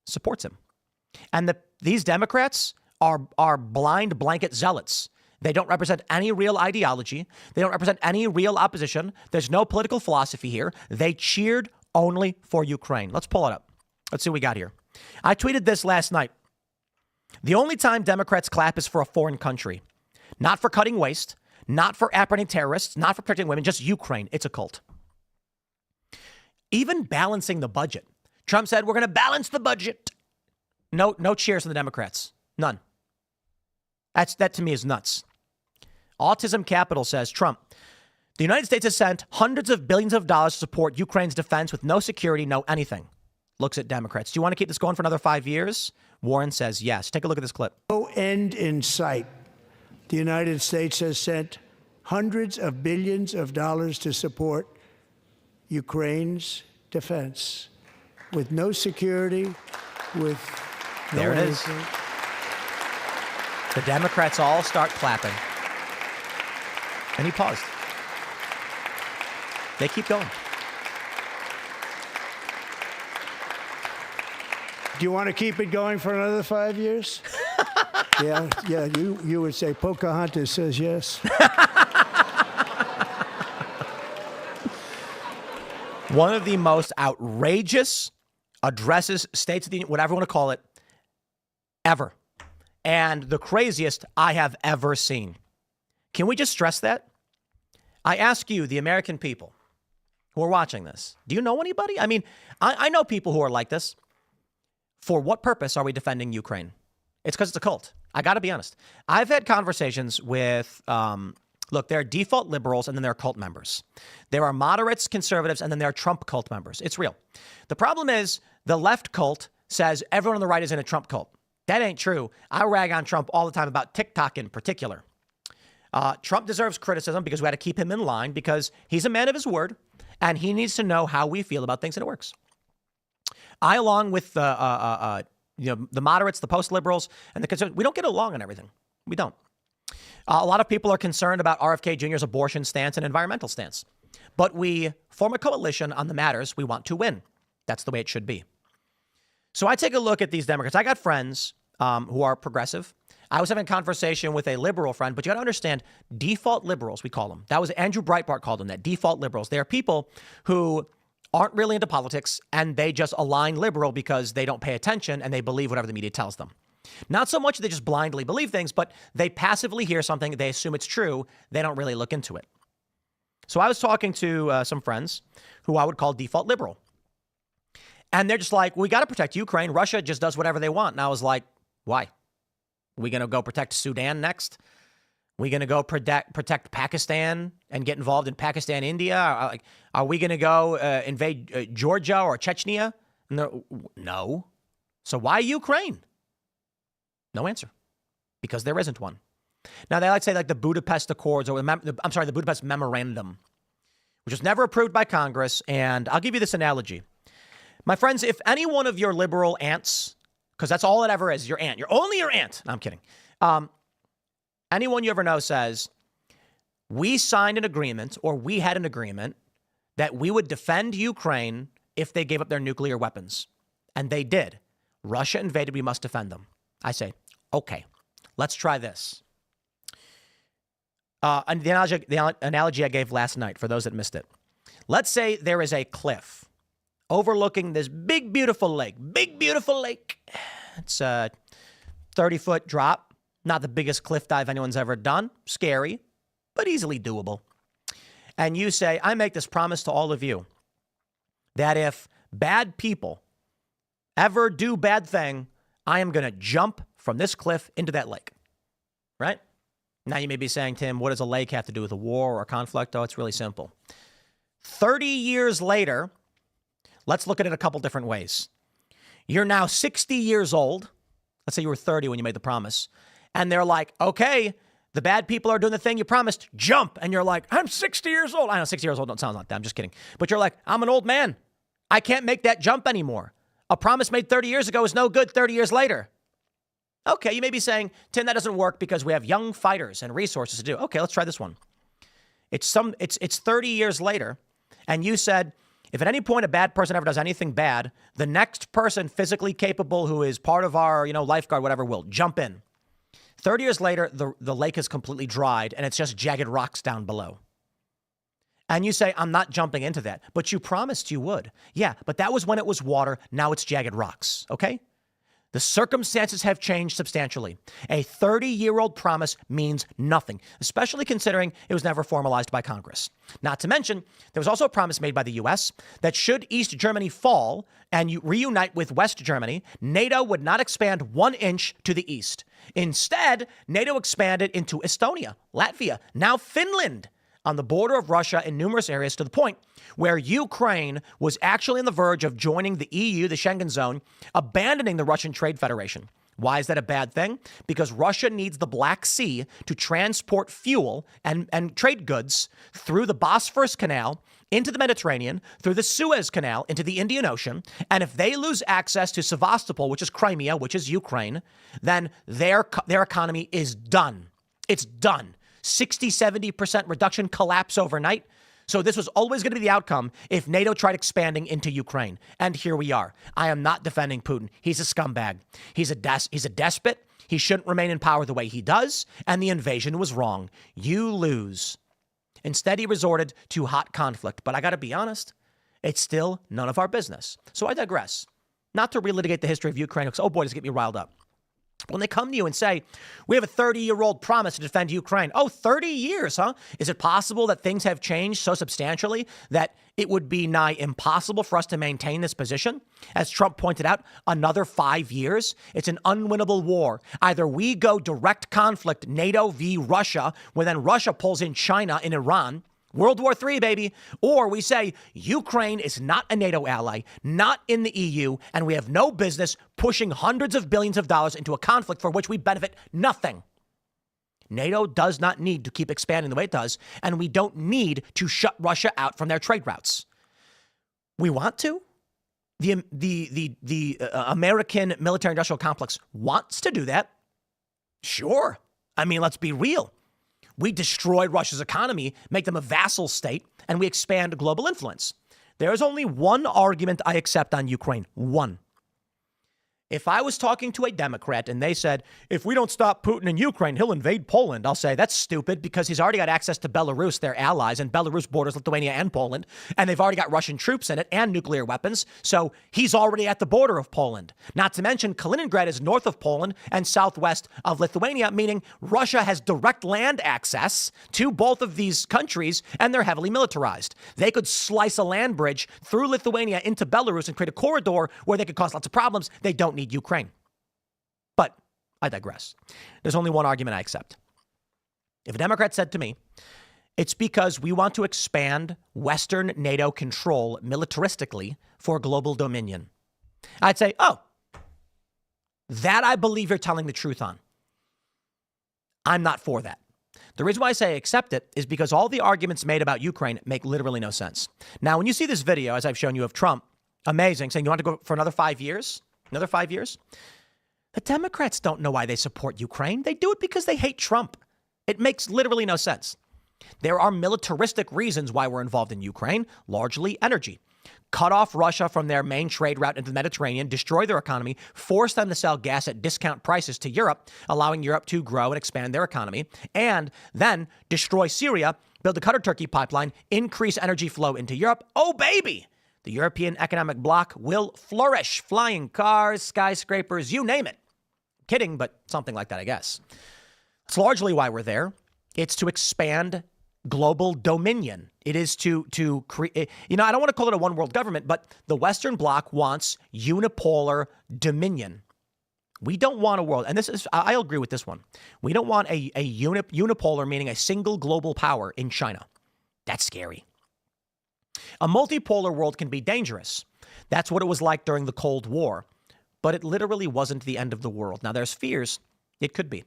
supports him. And these Democrats are blind blanket zealots. They don't represent any real ideology. They don't represent any real opposition. There's no political philosophy here. They cheered only for Ukraine. Let's pull it up. Let's see what we got here. I tweeted this last night. The only time Democrats clap is for a foreign country. Not for cutting waste, not for apprehending terrorists, not for protecting women, just Ukraine. It's a cult. Even balancing the budget. Trump said, we're going to balance the budget. No cheers from the Democrats. None. That to me is nuts. Autism Capital says, Trump, the United States has sent hundreds of billions of dollars to support Ukraine's defense with no security, no anything. Looks at Democrats. Do you want to keep this going for another 5 years? Warren says yes. Take a look at this clip. No end in sight. The United States has sent hundreds of billions of dollars to support Ukraine's defense with no security, with no there it anything. is. The Democrats all start clapping. And he paused. They keep going. Do you want to keep it going for another 5 years? yeah, you would say Pocahontas says yes. One of the most outrageous addresses, States of the Union, whatever you want to call it, ever. And the craziest I have ever seen. Can we just stress that? I ask you, the American people who are watching this, do you know anybody? I mean, I know people who are like this. For what purpose are we defending Ukraine? It's because it's a cult. I got to be honest. I've had conversations with, look, there are default liberals and then there are cult members. There are moderates, conservatives, and then there are Trump cult members. It's real. The problem is the left cult says everyone on the right is in a Trump cult. That ain't true. I rag on Trump all the time about TikTok in particular. Trump deserves criticism because we got to keep him in line because he's a man of his word and he needs to know how we feel about things and it works. I, along with the moderates, the post-liberals, and the conservatives, we don't get along on everything. We don't. A lot of people are concerned about RFK Jr.'s abortion stance and environmental stance. But we form a coalition on the matters we want to win. That's the way it should be. So I take a look at these Democrats. I got friends who are progressive. I was having a conversation with a liberal friend, but you got to understand, default liberals, we call them. That was Andrew Breitbart called them that, default liberals. They are people who aren't really into politics and they just align liberal because they don't pay attention and they believe whatever the media tells them. Not so much that they just blindly believe things, but they passively hear something, they assume it's true, they don't really look into it. So I was talking to some friends who I would call default liberal. And they're just like, we got to protect Ukraine. Russia just does whatever they want. And I was like, why? Are we going to go protect Sudan next? Are we going to go protect Pakistan and get involved in Pakistan, India? Are we going to go invade Georgia or Chechnya? No. So why Ukraine? No answer, because there isn't one. Now, they like to say like the Budapest Accords or the Budapest Memorandum, which was never approved by Congress. And I'll give you this analogy. My friends, if any one of your liberal aunts, because that's all it ever is, your aunt, only your aunt. No, I'm kidding. Anyone you ever know says, we signed an agreement or we had an agreement that we would defend Ukraine if they gave up their nuclear weapons. And they did. Russia invaded. We must defend them. I say, okay, let's try this. The analogy I gave last night, for those that missed it. Let's say there is a cliff overlooking this big, beautiful lake. Big, beautiful lake. It's a 30-foot drop. Not the biggest cliff dive anyone's ever done. Scary, but easily doable. And you say, I make this promise to all of you that if bad people ever do bad thing, I am going to jump from this cliff into that lake. Right? Now you may be saying, Tim, what does a lake have to do with a war or a conflict? Oh, it's really simple. 30 years later, let's look at it a couple different ways. You're now 60 years old. Let's say you were 30 when you made the promise. And they're like, okay, the bad people are doing the thing you promised. Jump. And you're like, I'm 60 years old. I know 60 years old don't sound like that. I'm just kidding. But you're like, I'm an old man. I can't make that jump anymore. A promise made 30 years ago is no good 30 years later. Okay, you may be saying, Tim, that doesn't work because we have young fighters and resources to do. Okay, let's try this one. It's 30 years later, and you said, if at any point a bad person ever does anything bad, the next person physically capable who is part of our, lifeguard, whatever, will jump in. 30 years later, the lake is completely dried, and it's just jagged rocks down below. And you say, I'm not jumping into that, but you promised you would. Yeah, but that was when it was water. Now it's jagged rocks, okay? The circumstances have changed substantially. A 30-year-old promise means nothing, especially considering it was never formalized by Congress. Not to mention, there was also a promise made by the U.S. that should East Germany fall and reunite with West Germany, NATO would not expand 1 inch to the east. Instead, NATO expanded into Estonia, Latvia, now Finland, on the border of Russia in numerous areas, to the point where Ukraine was actually on the verge of joining the EU, the Schengen zone, abandoning the Russian Trade Federation. Why is that a bad thing? Because Russia needs the Black Sea to transport fuel and trade goods through the Bosphorus Canal into the Mediterranean, through the Suez Canal into the Indian Ocean. And if they lose access to Sevastopol, which is Crimea, which is Ukraine, then their economy is done. It's done. 60-70% reduction, collapse overnight. So this was always going to be the outcome if NATO tried expanding into Ukraine. And here we are. I am not defending Putin. He's a scumbag. He's a despot. He shouldn't remain in power the way he does. And the invasion was wrong. You lose. Instead, he resorted to hot conflict. But I got to be honest, it's still none of our business. So I digress. Not to relitigate the history of Ukraine, because, oh boy, does it get me riled up. When they come to you and say, we have a 30-year-old promise to defend Ukraine. Oh, 30 years, huh? Is it possible that things have changed so substantially that it would be nigh impossible for us to maintain this position? As Trump pointed out, another 5 years. It's an unwinnable war. Either we go direct conflict, NATO v. Russia, where then Russia pulls in China and Iran, World War III, baby. Or we say Ukraine is not a NATO ally, not in the EU, and we have no business pushing hundreds of billions of dollars into a conflict for which we benefit nothing. NATO does not need to keep expanding the way it does, and we don't need to shut Russia out from their trade routes. We want to. The American military-industrial complex wants to do that. Sure. I mean, let's be real. We destroy Russia's economy, make them a vassal state, and we expand global influence. There is only one argument I accept on Ukraine. One. If I was talking to a Democrat and they said, if we don't stop Putin in Ukraine, he'll invade Poland, I'll say that's stupid because he's already got access to Belarus, their allies, and Belarus borders Lithuania and Poland, and they've already got Russian troops in it and nuclear weapons, so he's already at the border of Poland. Not to mention Kaliningrad is north of Poland and southwest of Lithuania, meaning Russia has direct land access to both of these countries, and they're heavily militarized. They could slice a land bridge through Lithuania into Belarus and create a corridor where they could cause lots of problems. They don't need Ukraine. But I digress. There's only one argument I accept. If a Democrat said to me, it's because we want to expand Western NATO control militaristically for global dominion, I'd say, oh, That I believe you're telling the truth on. I'm not for that. The reason why I say accept it is because all the arguments made about Ukraine make literally no sense. Now, when you see this video, as I've shown you, of Trump, amazing, saying you want to go for another 5 years? Another 5 years? The Democrats don't know why they support Ukraine. They do it because they hate Trump. It makes literally no sense. There are militaristic reasons why we're involved in Ukraine, largely energy. Cut off Russia from their main trade route into the Mediterranean, destroy their economy, force them to sell gas at discount prices to Europe, allowing Europe to grow and expand their economy, and then destroy Syria, build the Qatar-Turkey pipeline, increase energy flow into Europe. Oh, baby! The European economic bloc will flourish. Flying cars, skyscrapers, you name it. Kidding, but something like that, I guess. It's largely why we're there. It's to expand global dominion. It is to create, I don't want to call it a one world government, but the Western Bloc wants unipolar dominion. We don't want a world, and this is, I'll agree with this one. We don't want a unipolar, meaning a single global power in China. That's scary. A multipolar world can be dangerous. That's what it was like during the Cold War, but it literally wasn't the end of the world. Now, there's fears it could be.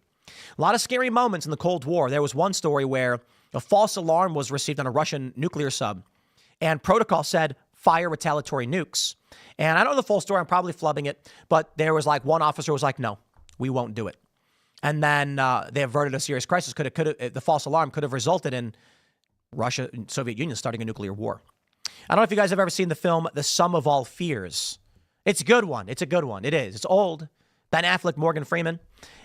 A lot of scary moments in the Cold War. There was one story where a false alarm was received on a Russian nuclear sub, and protocol said fire retaliatory nukes. And I don't know the full story. I'm probably flubbing it, but there was like one officer was like, no, we won't do it. And then they averted a serious crisis. The false alarm could have resulted in Russia and Soviet Union starting a nuclear war. I don't know if you guys have ever seen the film The Sum of All Fears. It's a good one. It's a good one. It is. It's old. Ben Affleck, Morgan Freeman,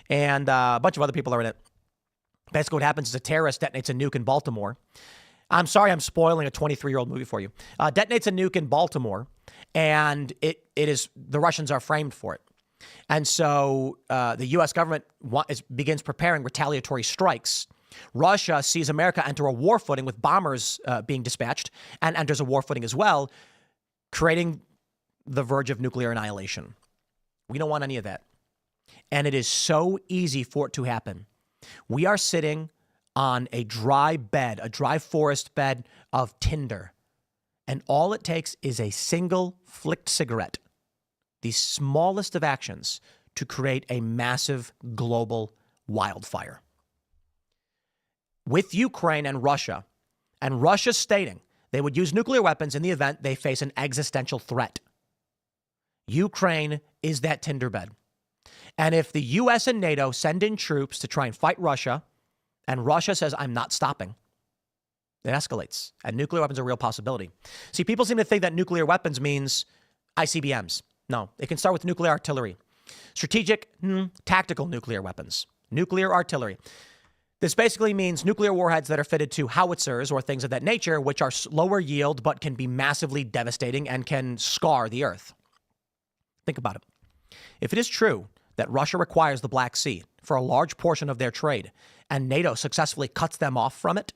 and a bunch of other people are in it. Basically what happens is a terrorist detonates a nuke in Baltimore. I'm sorry I'm spoiling a 23-year-old movie for you. Detonates a nuke in Baltimore, and it is the Russians are framed for it. And so the U.S. government begins preparing retaliatory strikes. Russia sees America enter a war footing with bombers being dispatched and enters a war footing as well, creating the verge of nuclear annihilation. We don't want any of that. And it is so easy for it to happen. We are sitting on a dry forest bed of tinder. And all it takes is a single flicked cigarette, the smallest of actions, to create a massive global wildfire. With Ukraine and Russia stating they would use nuclear weapons in the event they face an existential threat. Ukraine is that tinder bed. And if the U.S. and NATO send in troops to try and fight Russia, and Russia says, I'm not stopping, it escalates. And nuclear weapons are a real possibility. See, people seem to think that nuclear weapons means ICBMs. No, it can start with nuclear artillery. Strategic, tactical nuclear weapons. Nuclear artillery. This basically means nuclear warheads that are fitted to howitzers or things of that nature, which are lower yield but can be massively devastating and can scar the earth. Think about it. If it is true that Russia requires the Black Sea for a large portion of their trade, and NATO successfully cuts them off from it.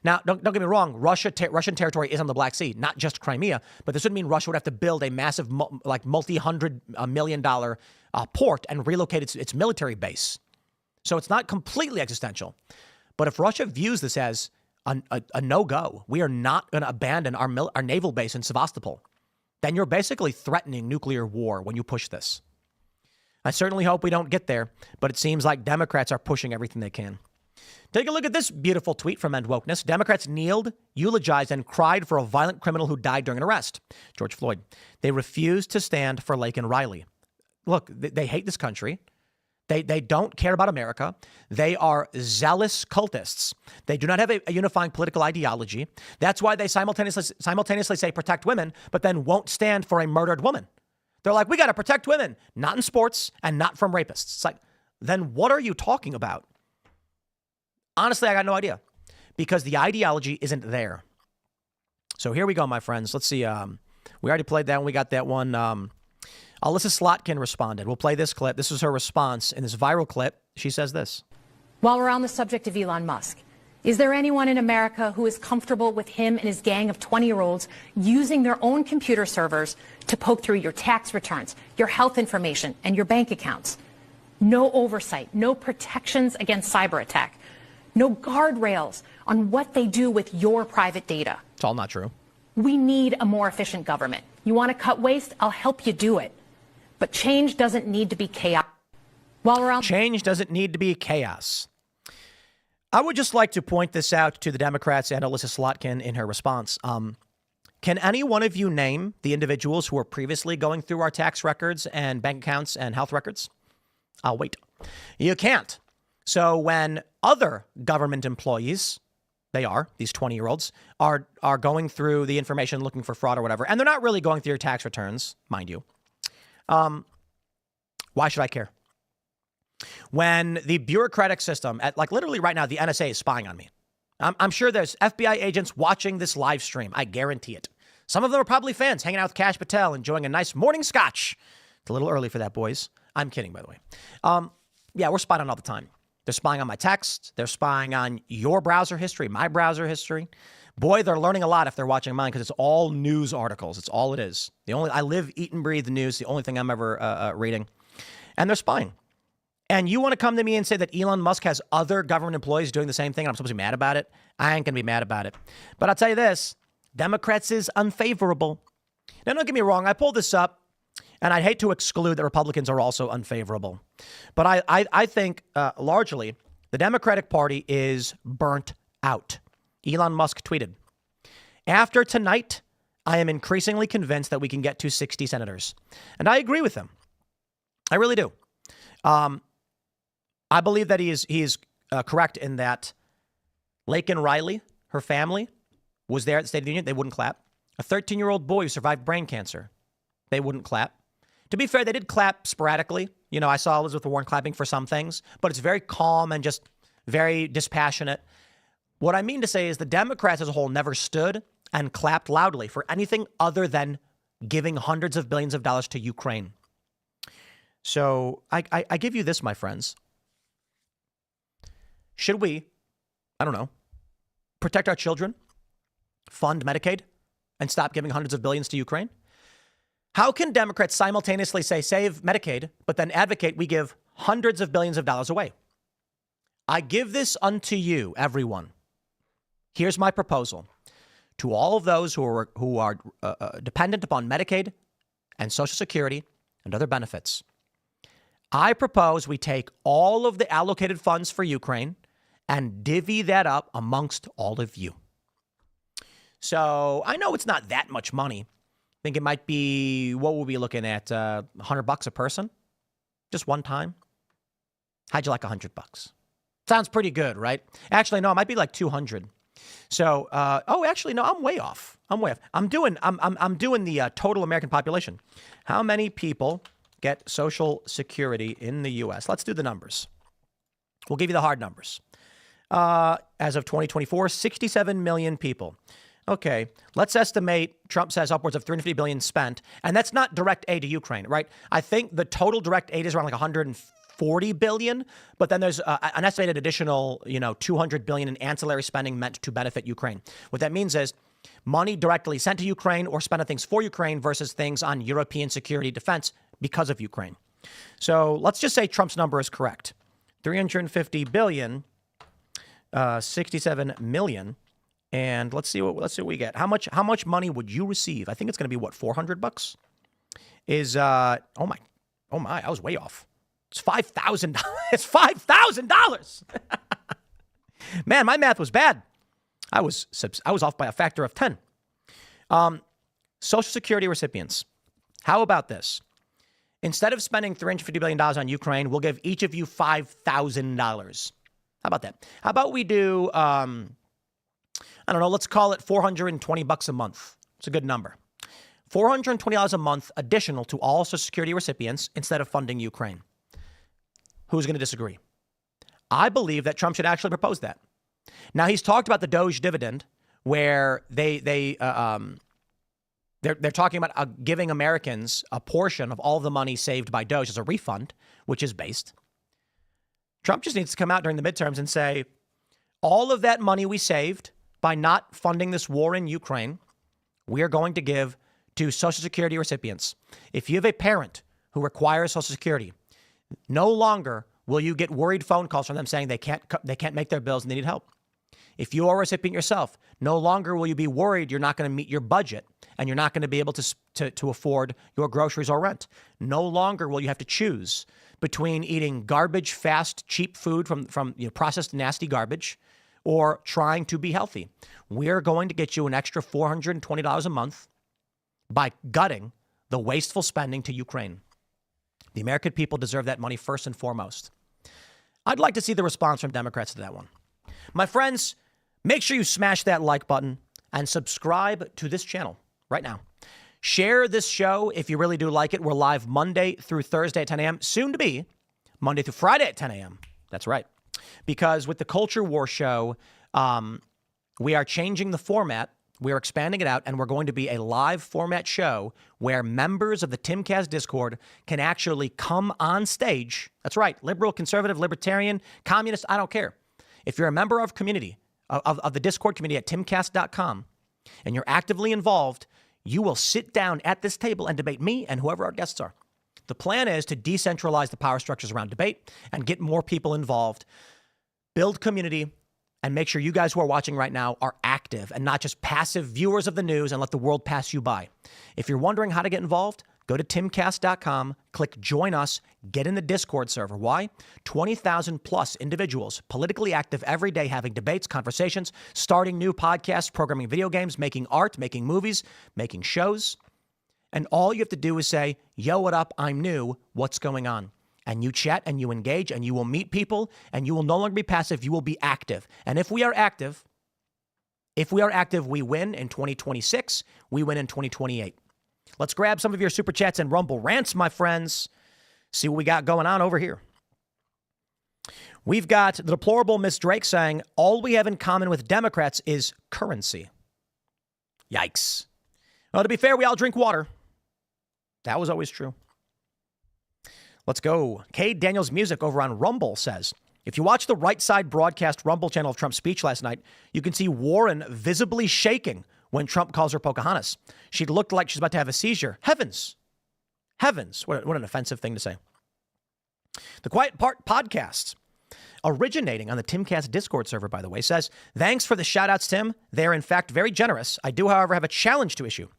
Now, don't get me wrong, Russian territory is on the Black Sea, not just Crimea, but this would mean Russia would have to build a massive, multi-hundred million dollar port and relocate its military base. So it's not completely existential. But if Russia views this as a no-go, we are not going to abandon our naval base in Sevastopol, then you're basically threatening nuclear war when you push this. I certainly hope we don't get there, but it seems like Democrats are pushing everything they can. Take a look at this beautiful tweet from End Wokeness. Democrats kneeled, eulogized, and cried for a violent criminal who died during an arrest, George Floyd. They refused to stand for Lake and Riley. Look, they hate this country. They don't care about America. They are zealous cultists. They do not have a unifying political ideology. That's why they simultaneously say protect women, but then won't stand for a murdered woman. They're like, we got to protect women, not in sports and not from rapists. It's like, then what are you talking about? Honestly, I got no idea because the ideology isn't there. So here we go, my friends. Let's see. We already played that one. We got that one. Alyssa Slotkin responded. We'll play this clip. This is her response in this viral clip. She says this. While we're on the subject of Elon Musk, is there anyone in America who is comfortable with him and his gang of 20-year-olds using their own computer servers to poke through your tax returns, your health information, and your bank accounts? No oversight, no protections against cyber attack, no guardrails on what they do with your private data. It's all not true. We need a more efficient government. You want to cut waste? I'll help you do it. But change doesn't need to be chaos. While we're on change doesn't need to be chaos. I would just like to point this out to the Democrats and Alyssa Slotkin in her response. Can any one of you name the individuals who were previously going through our tax records and bank accounts and health records? I'll wait. You can't. So when other government employees, these 20-year-olds, are going through the information looking for fraud or whatever, and they're not really going through your tax returns, mind you, why should I care? When the bureaucratic system, literally right now, the NSA is spying on me. I'm sure there's FBI agents watching this live stream. I guarantee it. Some of them are probably fans hanging out with Kash Patel, enjoying a nice morning scotch. It's a little early for that, boys. I'm kidding, by the way. Yeah, we're spied on all the time. They're spying on my texts. They're spying on your browser history, my browser history. Boy, they're learning a lot if they're watching mine because it's all news articles. It's all it is. I live, eat, and breathe the news. The only thing I'm ever reading. And they're spying. And you want to come to me and say that Elon Musk has other government employees doing the same thing and I'm supposed to be mad about it? I ain't going to be mad about it. But I'll tell you this, Democrats is unfavorable. Now, don't get me wrong. I pulled this up and I'd hate to exclude that Republicans are also unfavorable. But I think largely the Democratic Party is burnt out. Elon Musk tweeted, "After tonight, I am increasingly convinced that we can get to 60 senators." And I agree with him. I really do. I believe that he is correct in that Laken Riley, her family, was there at the State of the Union. They wouldn't clap. A 13-year-old boy who survived brain cancer. They wouldn't clap. To be fair, they did clap sporadically. I saw Elizabeth Warren clapping for some things, but it's very calm and just very dispassionate. What I mean to say is the Democrats as a whole never stood and clapped loudly for anything other than giving hundreds of billions of dollars to Ukraine. So I give you this, my friends. Should we, protect our children, fund Medicaid, and stop giving hundreds of billions to Ukraine? How can Democrats simultaneously say save Medicaid, but then advocate we give hundreds of billions of dollars away? I give this unto you, everyone. Here's my proposal to all of those who are dependent upon Medicaid and Social Security and other benefits. I propose we take all of the allocated funds for Ukraine and divvy that up amongst all of you. So I know it's not that much money. I think it might be, what we'll be looking at, $100 a person, just one time. How'd you like $100? Sounds pretty good, right? Actually, no, it might be like 200. So, actually, no, I'm way off. I'm doing the total American population. How many people get Social Security in the U.S.? Let's do the numbers. We'll give you the hard numbers. As of 2024, 67 million people. Okay, let's estimate Trump says upwards of $350 billion spent, and that's not direct aid to Ukraine, right? I think the total direct aid is around like $140 billion, but then there's an estimated additional, $200 billion in ancillary spending meant to benefit Ukraine. What that means is money directly sent to Ukraine or spent on things for Ukraine versus things on European security defense because of Ukraine. So let's just say Trump's number is correct. 350 billion, 67 million. And let's see what we get. How much money would you receive? I think it's going to be what, $400? Oh my, I was way off. It's $5,000. It's $5,000. Man, my math was bad. I was off by a factor of 10. Social Security recipients. How about this? Instead of spending $350 billion on Ukraine, we'll give each of you $5,000. How about that? How about we do, I don't know, let's call it $420 a month. It's a good number. $420 a month additional to all Social Security recipients instead of funding Ukraine. Who's going to disagree? I believe that Trump should actually propose that. Now, he's talked about the Doge dividend, where they're talking about giving Americans a portion of all the money saved by Doge as a refund, which is based. Trump just needs to come out during the midterms and say, all of that money we saved by not funding this war in Ukraine, we are going to give to Social Security recipients. If you have a parent who requires Social Security, no longer will you get worried phone calls from them saying they can't make their bills and they need help. If you are a recipient yourself, no longer will you be worried you're not going to meet your budget and you're not going to be able to afford your groceries or rent. No longer will you have to choose between eating garbage, fast, cheap food from processed, nasty garbage or trying to be healthy. We're going to get you an extra $420 a month by gutting the wasteful spending to Ukraine. The American people deserve that money first and foremost. I'd like to see the response from Democrats to that one. My friends, make sure you smash that like button and subscribe to this channel right now. Share this show if you really do like it. We're live Monday through Thursday at 10 a.m. Soon to be Monday through Friday at 10 a.m. That's right. Because with the Culture War show, we are changing the format. We are expanding it out, and we're going to be a live format show where members of the Timcast Discord can actually come on stage. That's right. Liberal, conservative, libertarian, communist, I don't care. If you're a member of community, of the Discord community at timcast.com, and you're actively involved, you will sit down at this table and debate me and whoever our guests are. The plan is to decentralize the power structures around debate and get more people involved, build community, and make sure you guys who are watching right now are active and not just passive viewers of the news and let the world pass you by. If you're wondering how to get involved, go to timcast.com, click join us, get in the Discord server. Why? 20,000 plus individuals, politically active every day, having debates, conversations, starting new podcasts, programming video games, making art, making movies, making shows. And all you have to do is say, yo, what up? I'm new. What's going on? And you chat and you engage and you will meet people and you will no longer be passive. You will be active. And if we are active, we win in 2026. We win in 2028. Let's grab some of your super chats and Rumble rants, my friends. See what we got going on over here. We've got the deplorable Miss Drake saying, all we have in common with Democrats is currency. Yikes. Well, to be fair, we all drink water. That was always true. Let's go. Cade Daniels Music over on Rumble says, if you watch the right side broadcast Rumble channel of Trump's speech last night, you can see Warren visibly shaking when Trump calls her Pocahontas. She looked like she's about to have a seizure. Heavens. Heavens. What an offensive thing to say. The Quiet Part podcast, originating on the Timcast Discord server, by the way, says, thanks for the shout outs, Tim. They are in fact very generous. I do, however, have a challenge to issue.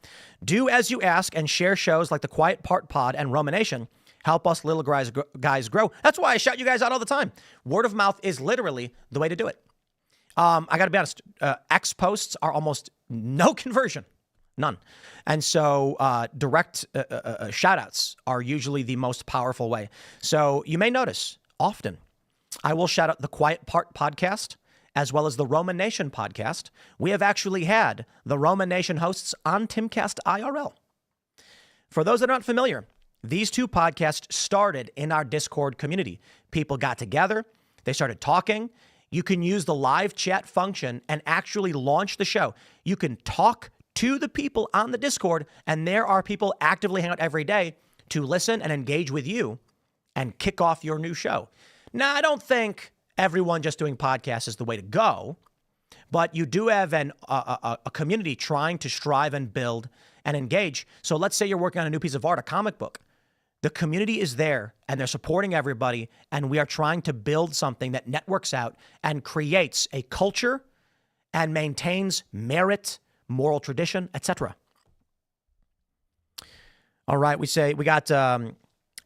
Do as you ask and share shows like the Quiet Part Pod and Rumination. Help us little guys grow. That's why I shout you guys out all the time. Word of mouth is literally the way to do it. I got to be honest. X posts are almost no conversion. None. And so direct shout outs are usually the most powerful way. So you may notice often I will shout out the Quiet Part podcast as well as the Roman Nation podcast. We have actually had the Roman Nation hosts on Timcast IRL. For those that aren't familiar, these two podcasts started in our Discord community. People got together. They started talking. You can use the live chat function and actually launch the show. You can talk to the people on the Discord, and there are people actively hanging out every day to listen and engage with you and kick off your new show. Now, I don't think everyone just doing podcasts is the way to go, but you do have a community trying to strive and build and engage. So let's say you're working on a new piece of art, a comic book. The community is there and they're supporting everybody. And we are trying to build something that networks out and creates a culture and maintains merit, moral tradition, etc. All right. We got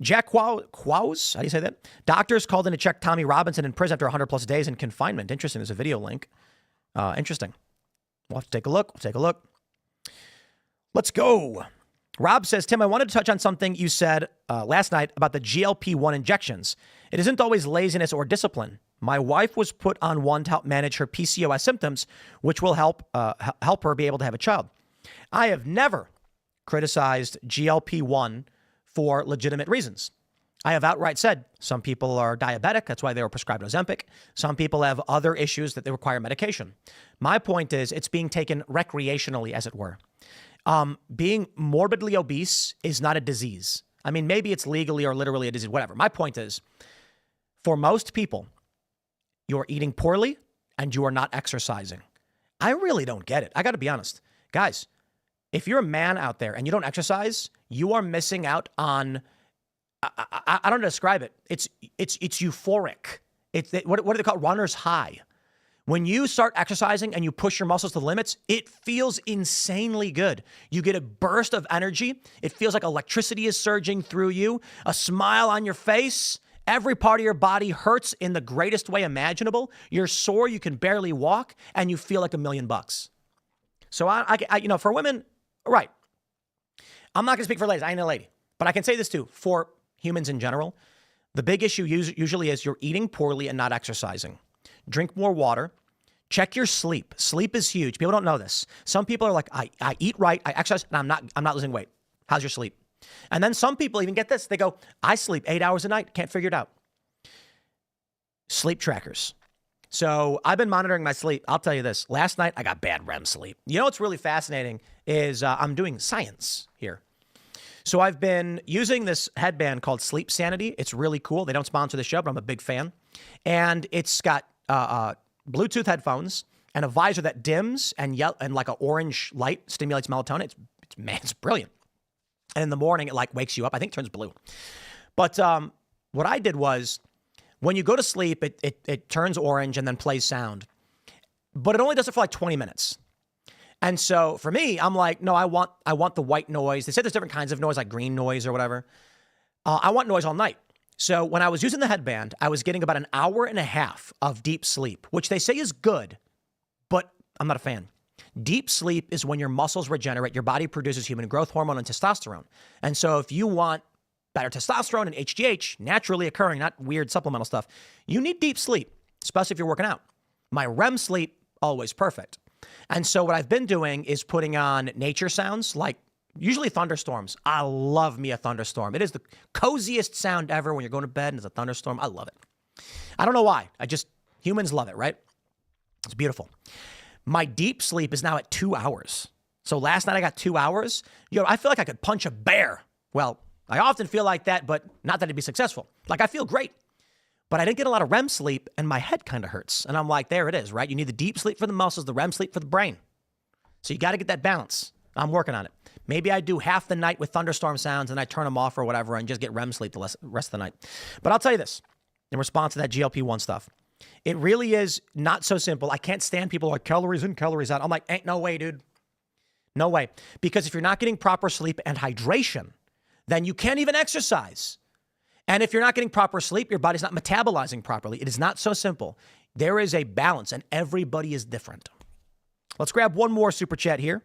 Jack Quaus. How do you say that? Doctors called in to check Tommy Robinson in prison after 100 plus days in confinement. Interesting. There's a video link. Interesting. We'll have to take a look. Let's go. Rob says, Tim, I wanted to touch on something you said last night about the GLP-1 injections. It isn't always laziness or discipline. My wife was put on one to help manage her PCOS symptoms, which will help her be able to have a child. I have never criticized GLP-1 for legitimate reasons. I have outright said some people are diabetic. That's why they were prescribed Ozempic. Some people have other issues that they require medication. My point is it's being taken recreationally, as it were. Being morbidly obese is not a disease. I mean, maybe it's legally or literally a disease, whatever. My point is, for most people, you're eating poorly and you are not exercising. I really don't get it. I got to be honest. Guys, if you're a man out there and you don't exercise, you are missing out on, I don't know how to describe it. It's euphoric. What do they call it? Runner's high. When you start exercising and you push your muscles to the limits, it feels insanely good. You get a burst of energy. It feels like electricity is surging through you, a smile on your face. Every part of your body hurts in the greatest way imaginable. You're sore, you can barely walk, and you feel like $1 million. So I for women, right. I'm not going to speak for ladies. I ain't a lady. But I can say this too, for humans in general, the big issue usually is you're eating poorly and not exercising. Drink more water. Check your sleep. Sleep is huge. People don't know this. Some people are like, I eat right, I exercise, and I'm not losing weight. How's your sleep? And then some people even get this. They go, I sleep 8 hours a night. Can't figure it out. Sleep trackers. So I've been monitoring my sleep. I'll tell you this. Last night, I got bad REM sleep. You know what's really fascinating is I'm doing science here. So I've been using this headband called Sleep Sanity. It's really cool. They don't sponsor the show, but I'm a big fan. And it's got Bluetooth headphones and a visor that dims and like an orange light stimulates melatonin. It's brilliant. And in the morning, it like wakes you up. I think it turns blue. But what I did was when you go to sleep, it turns orange and then plays sound. But it only does it for like 20 minutes. And so for me, I'm like, no, I want the white noise. They said there's different kinds of noise, like green noise or whatever. I want noise all night. So when I was using the headband, I was getting about an hour and a half of deep sleep, which they say is good, but I'm not a fan. Deep sleep is when your muscles regenerate, your body produces human growth hormone and testosterone. And so if you want better testosterone and HGH naturally occurring, not weird supplemental stuff, you need deep sleep, especially if you're working out. My REM sleep, always perfect. And so what I've been doing is putting on nature sounds like usually thunderstorms. I love me a thunderstorm. It is the coziest sound ever when you're going to bed and it's a thunderstorm. I love it. I don't know why. Humans love it, right? It's beautiful. My deep sleep is now at 2 hours. So last night I got 2 hours. I feel like I could punch a bear. Well, I often feel like that, but not that it'd be successful. Like I feel great. But I didn't get a lot of REM sleep and my head kind of hurts. And I'm like, there it is, right? You need the deep sleep for the muscles, the REM sleep for the brain. So you got to get that balance. I'm working on it. Maybe I do half the night with thunderstorm sounds and I turn them off or whatever and just get REM sleep the rest of the night. But I'll tell you this, in response to that GLP-1 stuff, it really is not so simple. I can't stand people like calories in, calories out. I'm like, ain't no way, dude. No way. Because if you're not getting proper sleep and hydration, then you can't even exercise. And if you're not getting proper sleep, your body's not metabolizing properly. It is not so simple. There is a balance and everybody is different. Let's grab one more super chat here.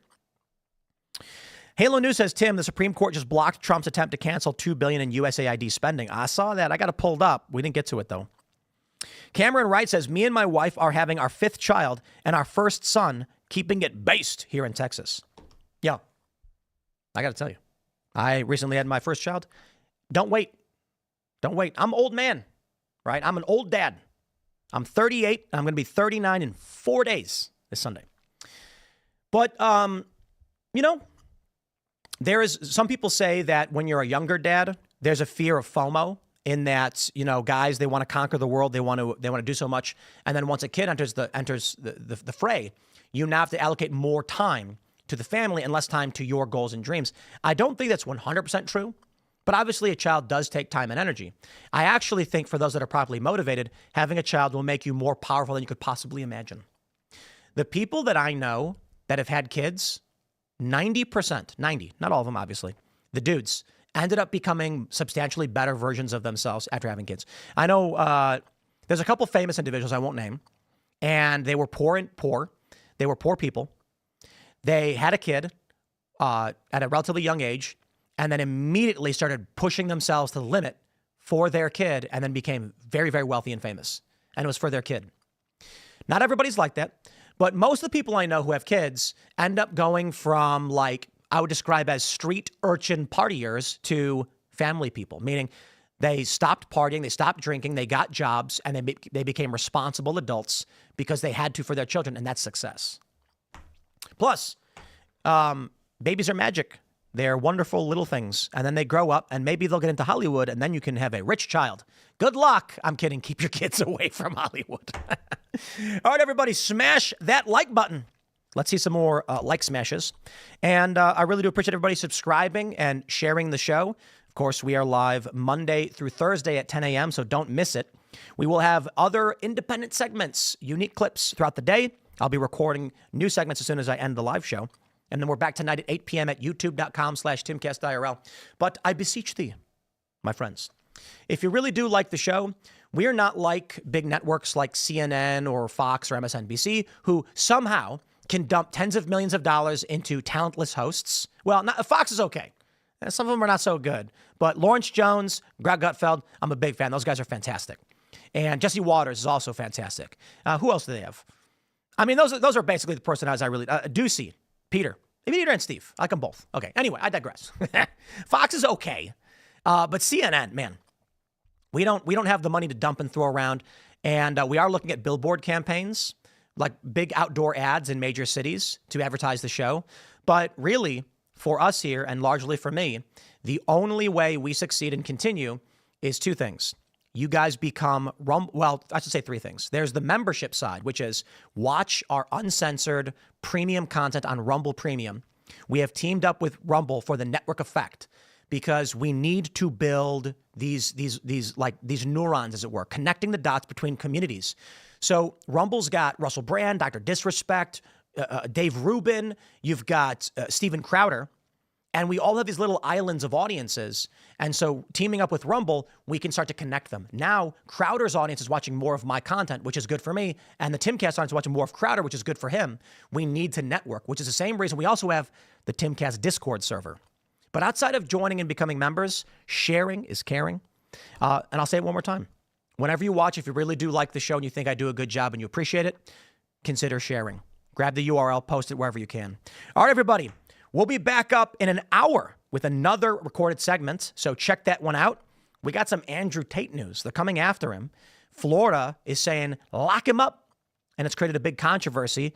Halo News says, Tim, the Supreme Court just blocked Trump's attempt to cancel $2 billion in USAID spending. I saw that. I got it pulled up. We didn't get to it, though. Cameron Wright says, me and my wife are having our 5th child and our first son, keeping it based here in Texas. Yeah, I got to tell you, I recently had my first child. Don't wait. Don't wait. I'm an old man, right? I'm an old dad. I'm 38. I'm going to be 39 in 4 days this Sunday. But, there is, some people say that when you're a younger dad, there's a fear of FOMO in that, guys, they want to conquer the world. They want to do so much. And then once a kid enters the fray, you now have to allocate more time to the family and less time to your goals and dreams. I don't think that's 100% true, but obviously a child does take time and energy. I actually think for those that are properly motivated, having a child will make you more powerful than you could possibly imagine. The people that I know that have had kids, 90%, not all of them, obviously, the dudes ended up becoming substantially better versions of themselves after having kids. I know there's a couple famous individuals I won't name, and they were poor. They were poor people. They had a kid at a relatively young age, and then immediately started pushing themselves to the limit for their kid, and then became very, very wealthy and famous. And it was for their kid. Not everybody's like that. But most of the people I know who have kids end up going from, like, I would describe as street urchin partiers to family people, meaning they stopped partying, they stopped drinking, they got jobs, and they became responsible adults because they had to for their children, and that's success. Plus, babies are magic. They're wonderful little things, and then they grow up, and maybe they'll get into Hollywood, and then you can have a rich child. Good luck. I'm kidding. Keep your kids away from Hollywood. All right, everybody, smash that like button. Let's see some more like smashes. And I really do appreciate everybody subscribing and sharing the show. Of course, we are live Monday through Thursday at 10 a.m., so don't miss it. We will have other independent segments, unique clips throughout the day. I'll be recording new segments as soon as I end the live show. And then we're back tonight at 8 p.m. at youtube.com/TimcastIRL. But I beseech thee, my friends, if you really do like the show, we are not like big networks like CNN or Fox or MSNBC, who somehow can dump tens of millions of dollars into talentless hosts. Well, Fox is okay. Some of them are not so good. But Lawrence Jones, Greg Gutfeld, I'm a big fan. Those guys are fantastic. And Jesse Waters is also fantastic. Who else do they have? I mean, those are basically the personalities I really... Ducey, Peter and Steve. I like them both. Okay, anyway, I digress. Fox is okay. But CNN, man, we don't have the money to dump and throw around. And we are looking at billboard campaigns, like big outdoor ads in major cities to advertise the show. But really, for us here, and largely for me, the only way we succeed and continue is two things. You guys become well, I should say three things. There's the membership side, which is watch our uncensored premium content on Rumble Premium. We have teamed up with Rumble for the network effect because we need to build these neurons, as it were, connecting the dots between communities. So Rumble's got Russell Brand, Dr. Disrespect, Dave Rubin, you've got Steven Crowder, and we all have these little islands of audiences. And so teaming up with Rumble, we can start to connect them. Now, Crowder's audience is watching more of my content, which is good for me. And the Timcast audience is watching more of Crowder, which is good for him. We need to network, which is the same reason we also have the Timcast Discord server. But outside of joining and becoming members, sharing is caring. And I'll say it one more time. Whenever you watch, if you really do like the show and you think I do a good job and you appreciate it, consider sharing. Grab the URL, post it wherever you can. All right, everybody. We'll be back up in an hour with another recorded segment, so check that one out. We got some Andrew Tate news. They're coming after him. Florida is saying, lock him up, and it's created a big controversy.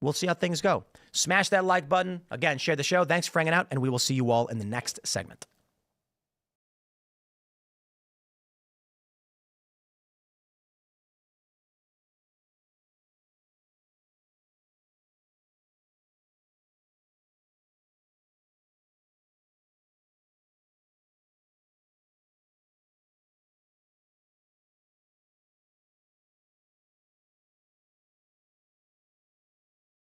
We'll see how things go. Smash that like button. Again, share the show. Thanks for hanging out, and we will see you all in the next segment.